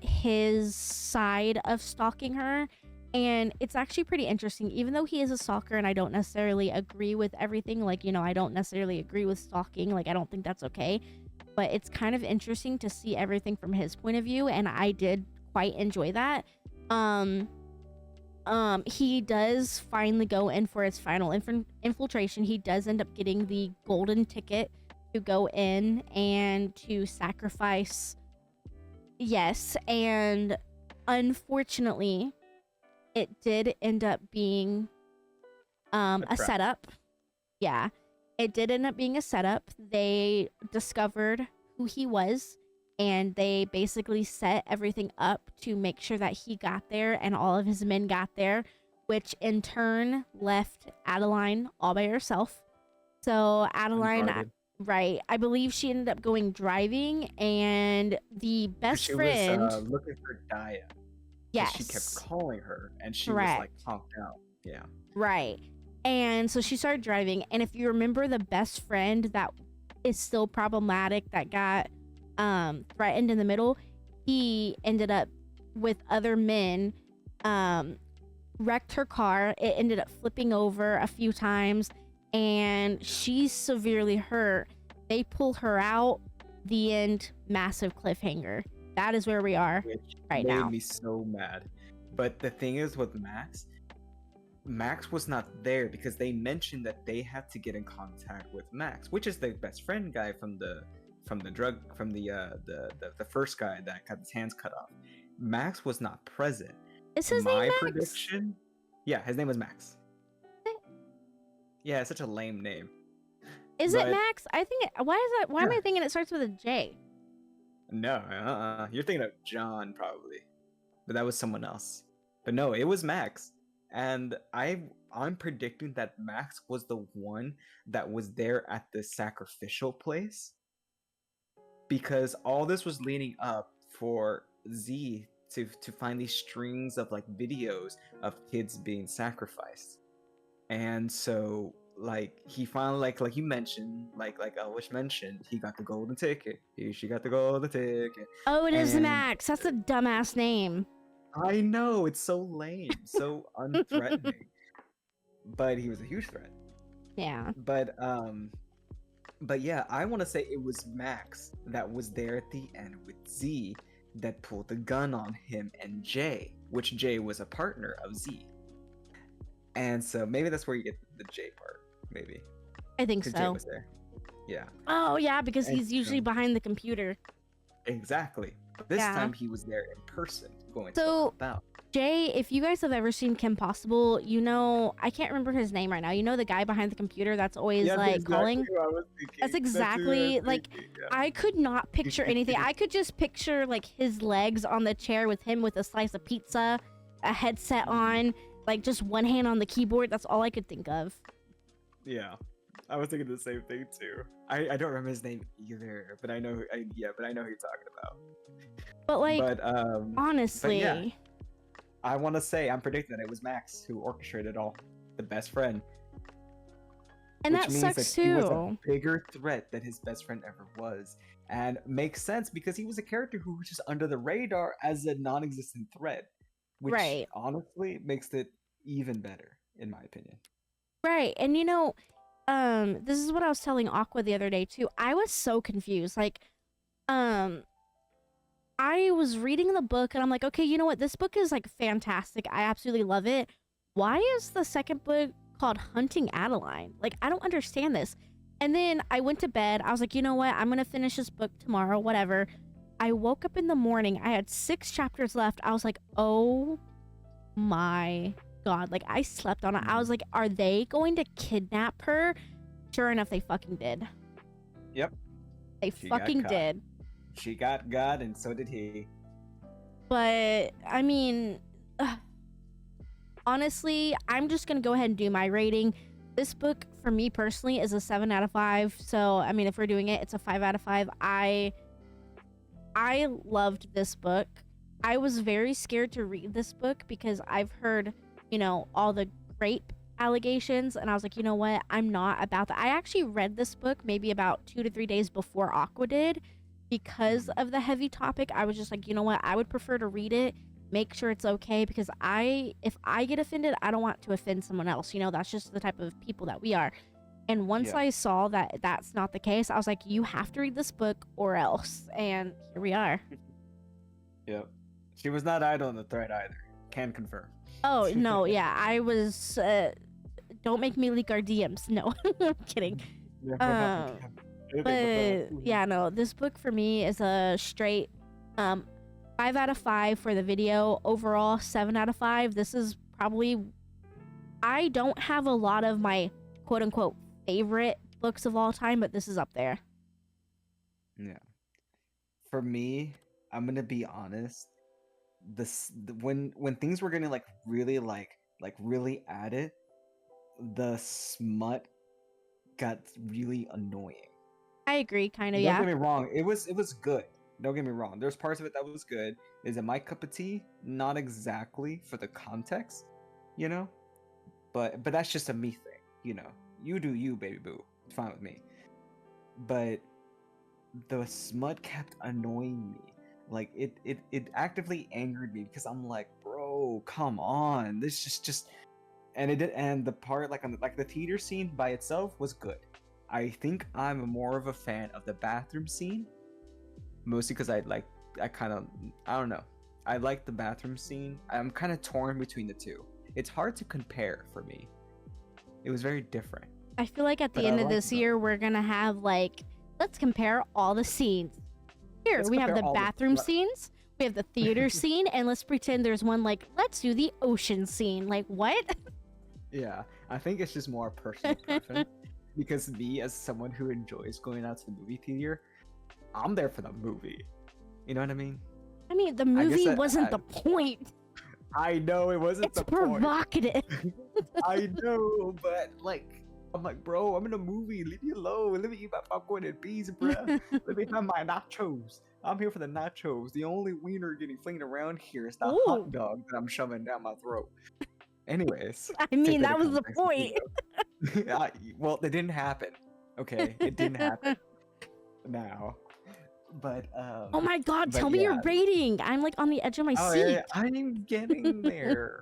his side of stalking her, and it's actually pretty interesting. Even though he is a stalker and I don't necessarily agree with everything, like, I don't necessarily agree with stalking, like I don't think that's okay, but it's kind of interesting to see everything from his point of view, and I did quite enjoy that. He does finally go in for his final infiltration. He does end up getting the golden ticket to go in and to sacrifice. Yes, and unfortunately, it did end up being a trap. setup. Yeah, it did end up being a setup. They discovered who he was, and they basically set everything up to make sure that he got there and all of his men got there, which in turn left Adeline all by herself. So Adeline, Unguarded. right, I believe she ended up going driving, and the best She friend, was looking for Daya. yes, She kept calling her, and she correct, was like honked out. Yeah. right. And so she started driving, and if you remember the best friend that is still problematic, that got threatened in the middle, he ended up with other men, wrecked her car. It ended up flipping over a few times, and she's severely hurt. They pull her out. The end. Massive cliffhanger. That is where we are Which right made now. me so mad. But the thing is with Max was not there because they mentioned that they had to get in contact with Max, which is the best friend guy from the first guy that got his hands cut off. Max was not present. Is his name Max? Prediction, yeah, his name was Max. Yeah, it's such a lame name. Is it But Max? I think why is that? Why am yeah. I thinking it starts with a J? No, you're thinking of John probably, but that was someone else. But no, it was Max, and I'm predicting that Max was the one that was there at the sacrificial place because all this was leading up for Z to find these strings of like videos of kids being sacrificed. And so like he finally like you mentioned like Elvish mentioned, he got the golden ticket. She got the golden ticket. Oh, it is And Max. That's a dumbass name. I know it's so lame, so unthreatening. But he was a huge threat. Yeah. But yeah, I want to say it was Max that was there at the end with Z that pulled the gun on him and Jay, which Jay was a partner of Z. And so maybe that's where you get the J part, maybe. I think Because so. Jay was there. Yeah. Oh yeah, because And he's usually so- behind the computer. Exactly. But this Yeah. time he was there in person, going to So- help out. Jay, if you guys have ever seen Kim Possible, you know I can't remember his name right now. You know the guy behind the computer that's always Yeah, like that's exactly calling. what I was thinking. That's who I exactly, was like, thinking, yeah. I could not picture anything. I could just picture like his legs on the chair with him with a slice of pizza, a headset on, like just one hand on the keyboard. That's all I could think of. Yeah, I was thinking the same thing too. I don't remember his name either, but I know who you're talking about. But like But honestly, yeah. I want to say I'm predicting that it was Max who orchestrated all, the best friend. and which that means sucks that he was too. a bigger threat than his best friend ever was, and makes sense because he was a character who was just under the radar as a non-existent threat, which Right. honestly makes it even better in my opinion. Right. And you know, this is what I was telling Aqua the other day too. I was so confused. Like, I was reading the book and I'm like, okay, you know what? This book is like fantastic. I absolutely love it. Why is the second book called Hunting Adeline? Like, I don't understand this. And then I went to bed. I was like, you know what? I'm going to finish this book tomorrow, whatever. I woke up in the morning. I had 6 chapters left. I was like, oh my God. Like, I slept on it. I was like, are they going to kidnap her? Sure enough, they fucking did. Yep. They She got fucking caught. did. She got God, and so did he. But I mean, honestly, I'm just gonna go ahead and do my rating. This book, for me personally, is a 7 out of 5. So I mean, if we're doing it, it's a 5 out of 5. I loved this book. I was very scared to read this book because I've heard, you know, all the rape allegations, and I was like, you know what? I'm not about that. I actually read this book maybe about 2 to 3 days before Aqua did. Because of the heavy topic, I was just like, you know what? I would prefer to read it, make sure it's okay, because if I get offended, I don't want to offend someone else. You know, that's just the type of people that we are. And once Yeah. I saw that that's not the case, I was like, you have to read this book or else. And here we are. Yep. She was not idle in the threat either. Can confirm. Oh, no, yeah. I was, don't make me leak our DMs. No, I'm kidding. But yeah, no, this book for me is a straight 5 out of 5 for the video. Overall, 7 out of 5. This is probably, I don't have a lot of my quote unquote favorite books of all time, but this is up there. Yeah. For me, I'm gonna be honest. When things were getting like really really at it, the smut got really annoying. I agree, kind of, Don't yeah. get me wrong, it was good. Don't get me wrong. There's parts of it that was good. Is it my cup of tea? Not exactly for the context, you know? But that's just a me thing, you know. You do you, baby boo. It's fine with me. But the smut kept annoying me. Like it actively angered me because I'm like, bro, come on. This just and it did, and the part like the theater scene by itself was good. I think I'm more of a fan of the bathroom scene, mostly because I don't know. I like the bathroom scene. I'm kind of torn between the two. It's hard to compare for me. It was very different. I feel like at the But I end of like this them. year, we're gonna have like, let's compare all the scenes. Here, Let's we have compare the all the- bathroom scenes, we have the theater scene, and let's pretend there's one like, let's do the ocean scene. Like, what? Yeah, I think it's just more personal preference because me, as someone who enjoys going out to the movie theater, I'm there for the movie. You know what I mean? I mean, the I guess movie that wasn't the point. I know it wasn't It's the point. provocative. I know, but like, I'm like, bro, I'm in a movie. Leave me alone. Let me eat my popcorn and beans, bruh. Let me have my nachos. I'm here for the nachos. The only wiener getting flinged around here is the Ooh. hot dog that I'm shoving down my throat. Anyways, I take mean, that that into was the context, point. well, it didn't happen. Okay, it didn't happen. Now, but Oh my god, but tell me yeah. your rating. I'm like on the edge of my Oh seat. yeah, I'm getting there.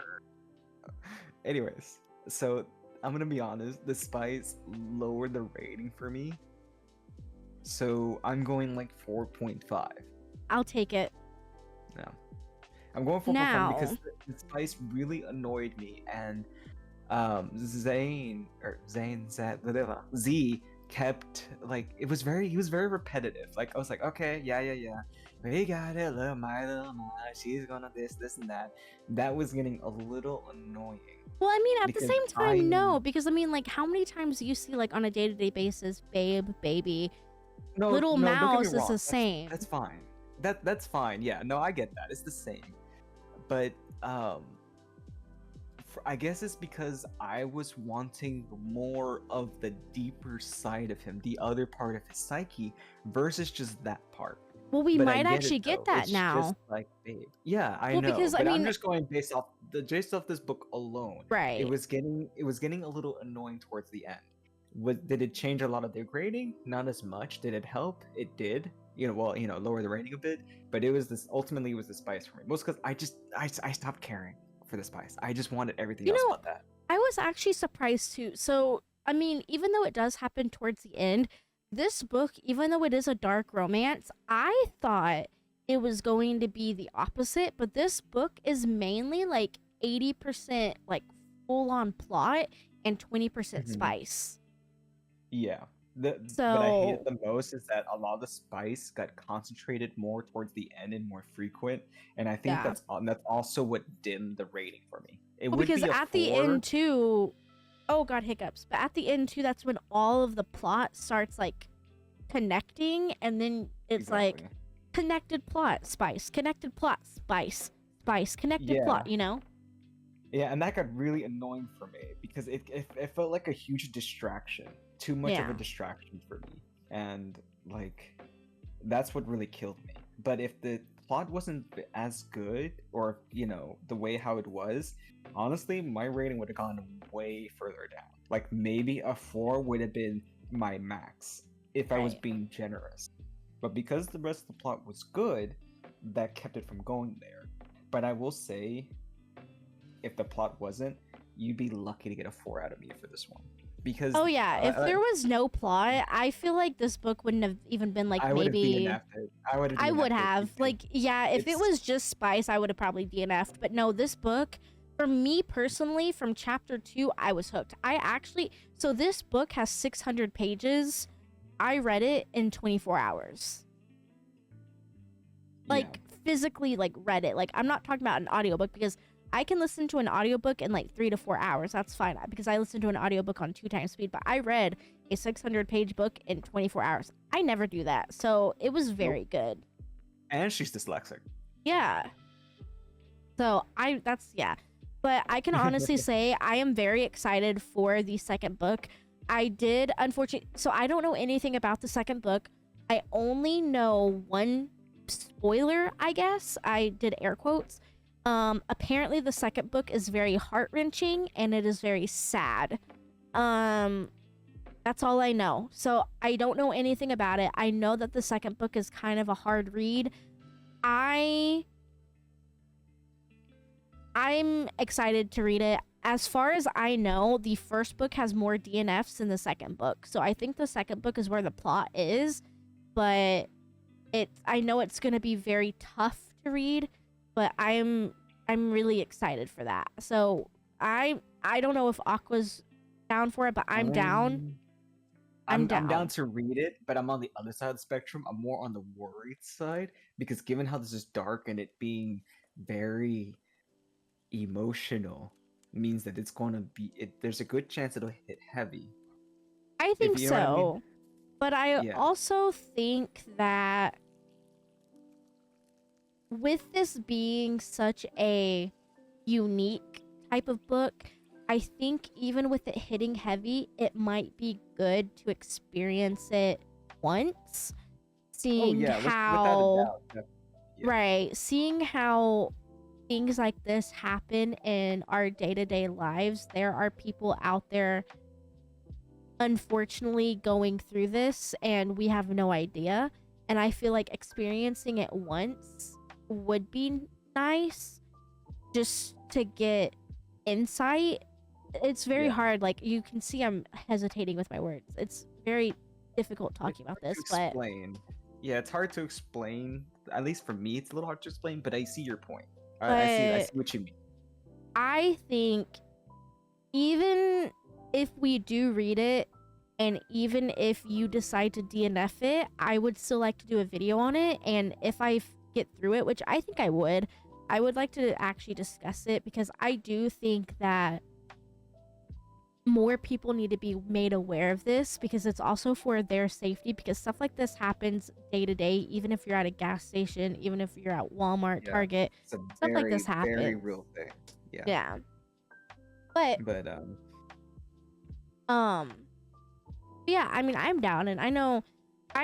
Anyways, so I'm gonna be honest, the spice lowered the rating for me. So I'm going like 4.5. I'll take it. No. I'm going 4.5 Now. because the spice really annoyed me, and Z kept like he was very repetitive. Like I was like, okay, yeah. We got it, little my, she's gonna this and that. That was getting a little annoying. Well, I mean, at the Because same time, no, because I mean, like, how many times do you see, like, on a day-to-day basis, babe, baby, little don't get me mouse is wrong, the same. That's fine. That's fine. Yeah, no, I get that. It's the same. But I guess it's because I was wanting more of the deeper side of him, the other part of his psyche, versus just that part. Well, we But I might get actually it, get though. that It's now. just like, babe. Yeah, I Well, know. because, I But I'm mean- just going based off this book alone. Right. It was getting a little annoying towards the end. Did it change a lot of their grading? Not as much. Did it help? It did. Lower the rating a bit. But it was ultimately it was the spice for me. Most because I stopped caring for the spice. I just wanted everything else but that. I was actually surprised too. So, I mean, even though it does happen towards the end, this book, even though it is a dark romance, I thought it was going to be the opposite, but this book is mainly like 80% like full on plot and 20% spice. Yeah. What I hated the most is that a lot of the spice got concentrated more towards the end and more frequent, and I think that's also what dimmed the rating for me. It would because be at the end too, oh god, hiccups! But at the end too, that's when all of the plot starts like connecting, and then it's like connected plot spice, connected plot spice, connected plot. You know? Yeah, and that got really annoying for me because it felt like a huge distraction. Too much of a distraction for me, and like that's what really killed me. But if the plot wasn't as good, or the way how it was, honestly my rating would have gone way further down. Like maybe a 4 would have been my max if I was being generous. But because the rest of the plot was good, that kept it from going there. But I will say, if the plot wasn't, you'd be lucky to get a 4 out of me for this one. Because if there was no plot, I feel like this book wouldn't have even been like maybe I would have like if it was just spice, I would have probably DNF'd. But no, this book, for me personally, from chapter 2, I was hooked. So this book has 600 pages. I read it in 24 hours. Like physically read it. Like I'm not talking about an audiobook, because I can listen to an audiobook in like 3 to 4 hours. That's fine because I listen to an audiobook on 2 times speed, but I read a 600-page book in 24 hours. I never do that. So it was very good. And she's dyslexic. Yeah. So but I can honestly say I am very excited for the second book. I did, unfortunately, so I don't know anything about the second book. I only know one spoiler, I guess. I did air quotes. Apparently the second book is very heart-wrenching and it is very sad. That's all I know. So I don't know anything about it. I know that the second book is kind of a hard read. I'm excited to read it. As far as I know, the first book has more DNFs than the second book. So I think the second book is where the plot is, but I know it's going to be very tough to read. But I'm really excited for that. So I don't know if Aqua's down for it, but I'm down. I'm down to read it, but I'm on the other side of the spectrum. I'm more on the worried side, because given how this is dark and it being very emotional, means that it's going to be there's a good chance it'll hit heavy. I think If you know what I mean? so. But I Yeah. also think that with this being such a unique type of book, I think even with it hitting heavy, it might be good to experience it once, Oh seeing yeah, without a how, doubt. Yeah. right, seeing how things like this happen in our day-to-day lives. There are people out there unfortunately going through this and we have no idea. And I feel like experiencing it once would be nice just to get insight. It's very Yeah. hard. Like, you can see I'm hesitating with my words. It's very difficult It's talking about hard to this, but explain. Yeah, it's hard to explain. At least for me, it's a little hard to explain. But I see your point. I see. I but see what you mean. I think even if we do read it, and even if you decide to DNF it, I would still like to do a video on it. And if I get through it, which I think I would like to actually discuss it, because I do think that more people need to be made aware of this, because it's also for their safety, because stuff like this happens day to day, even if you're at a gas station, even if you're at Walmart, Yeah, Target, it's a stuff like this very happens. real thing. Yeah. Yeah. But But yeah, I mean, I'm down, and I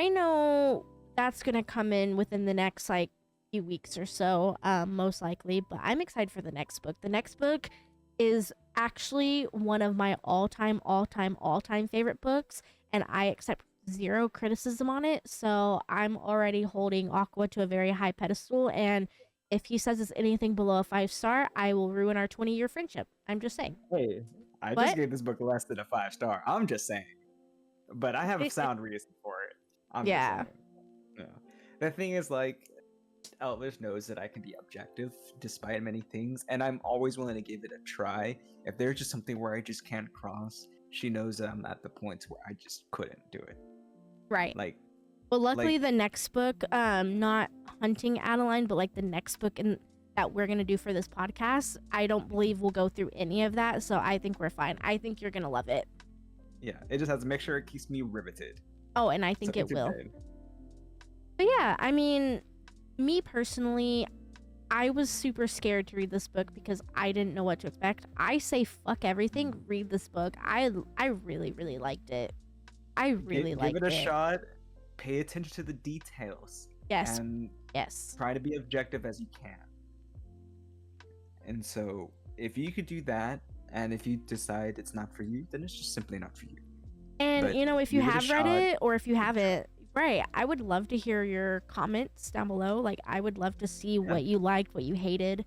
know that's gonna come in within the next like few weeks or so, most likely. But I'm excited for the next book. The next book is actually one of my all-time favorite books, and I accept zero criticism on it. So I'm already holding Aqua to a very high pedestal, and if he says it's anything below a 5-star, I will ruin our 20-year friendship. I'm just saying. hey, I just What? gave this book less than a 5-star. I'm just saying. But I have a sound reason for it. I'm just Yeah. saying. Yeah. The thing is, like, Elvish knows that I can be objective despite many things, and I'm always willing to give it a try. If there's just something where I just can't cross, she knows that I'm at the point where I just couldn't do it. Right. Like, well, luckily the next book, not Hunting Adeline, but like the next book that we're gonna do for this podcast, I don't believe we'll go through any of that, so I think we're fine. I think you're gonna love it. yeah, it just has to make sure it keeps me riveted. Oh, and I think it will. But yeah, I mean, me personally, I was super scared to read this book because I didn't know what to expect. I say fuck everything, read this book. I really, really liked it. I really liked it. Give it a shot. Pay attention to the details. Yes. And yes. Try to be objective as you can. And so, if you could do that, and if you decide it's not for you, then it's just simply not for you. And but you know, if you have read it or if you haven't, right, I would love to hear your comments down below. Like, I would love to see what you liked, what you hated.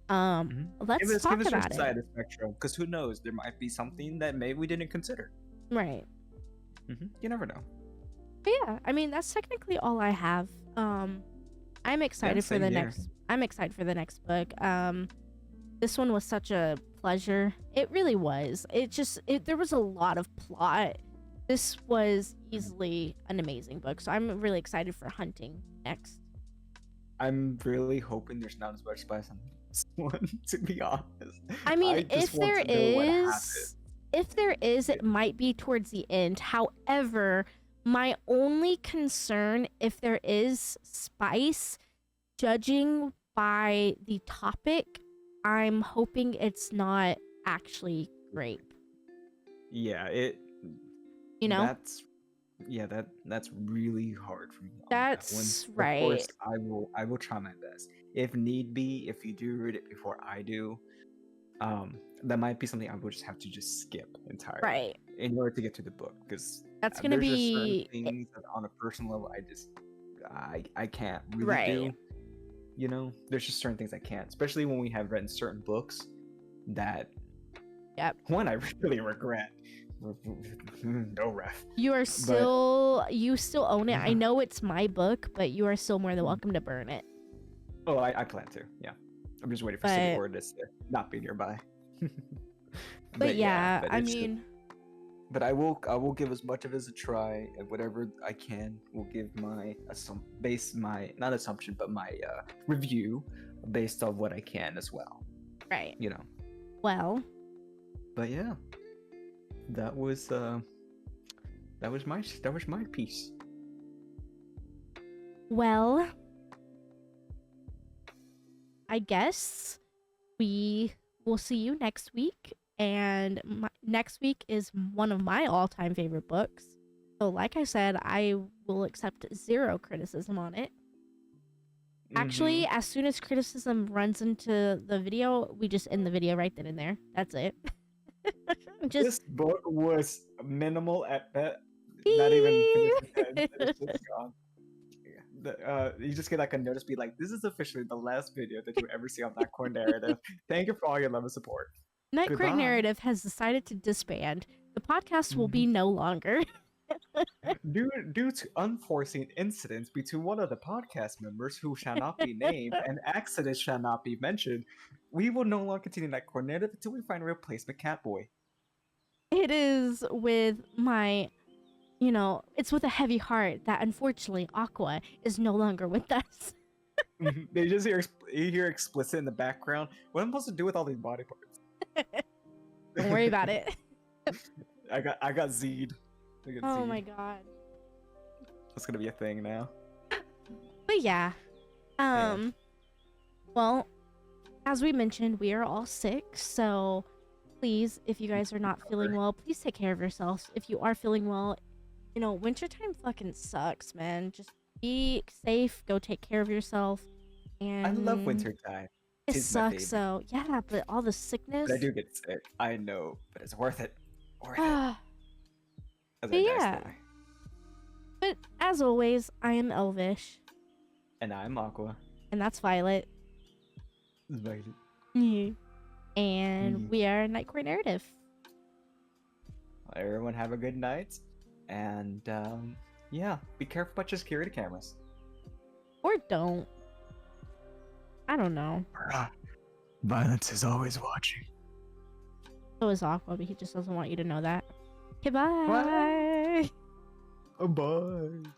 Let's talk give us about your side of the spectrum, because who knows, there might be something that maybe we didn't consider. Right. You never know. But yeah, I mean, that's technically all I have. I'm excited for the next. I'm excited for the next book. This one was such a pleasure. It really was. There was a lot of plot. This was easily an amazing book, so I'm really excited for Hunting next. I'm really hoping there's not as much spice on this one, to be honest. I mean, if there is, it might be towards the end. However, my only concern, if there is spice, judging by the topic, I'm hoping it's not actually grape. Yeah, you know, that's really hard for me. That's right. Of course, I will try my best. If need be, if you do read it before I do, that might be something I will just have to skip entirely, right, in order to get to the book, because that's gonna be things that on a personal level I can't really do. You know, there's just certain things I can't, especially when we have read certain books that one I really regret. No ref. You still own it. I know it's my book, but you are still more than welcome to burn it. Oh, I plan to. Yeah, I'm just waiting for city ordinance to not be nearby. but I mean, but I will give as much of it as a try, and whatever I can will give my review based on what I can as well. Right. You know. Well, But yeah, that was my piece. Well, I guess we will see you next week. And next week is one of my all-time favorite books. So, like I said, I will accept zero criticism on it. Actually, as soon as criticism runs into the video, we just end the video right then and there. That's it. This book was minimal at best. Not even finished. It's just gone. You just get like a notice, be like, "This is officially the last video that you ever see on that core narrative." Thank you for all your love and support. Night Court Goodbye. Narrative has decided to disband. The podcast will be no longer. Due to unforeseen incidents between one of the podcast members who shall not be named and accidents shall not be mentioned, we will no longer continue Night Court Narrative until we find a replacement Catboy. It is with my, it's with a heavy heart that unfortunately Aqua is no longer with us. They just hear explicit in the background. What am I supposed to do with all these body parts? Don't worry about it. I got Z'd. Oh my god. That's gonna be a thing now. But yeah. Well, as we mentioned, we are all sick, so please, if you guys are not feeling well, please take care of yourselves. If you are feeling well, wintertime fucking sucks, man. Just be safe, go take care of yourself. And I love wintertime. It sucks, so yeah, but all the sickness. But I do get sick. I know, but it's worth it. Worth it. But yeah. But as always, I am Elvish. And I'm Aqua. And that's Violet. Violet. And we are Night Court Narrative. Everyone have a good night. And yeah, be careful about your security cameras. Or don't. I don't know. Violence is always watching. So is Aqua, but he just doesn't want you to know that. Okay, bye. Bye. Bye.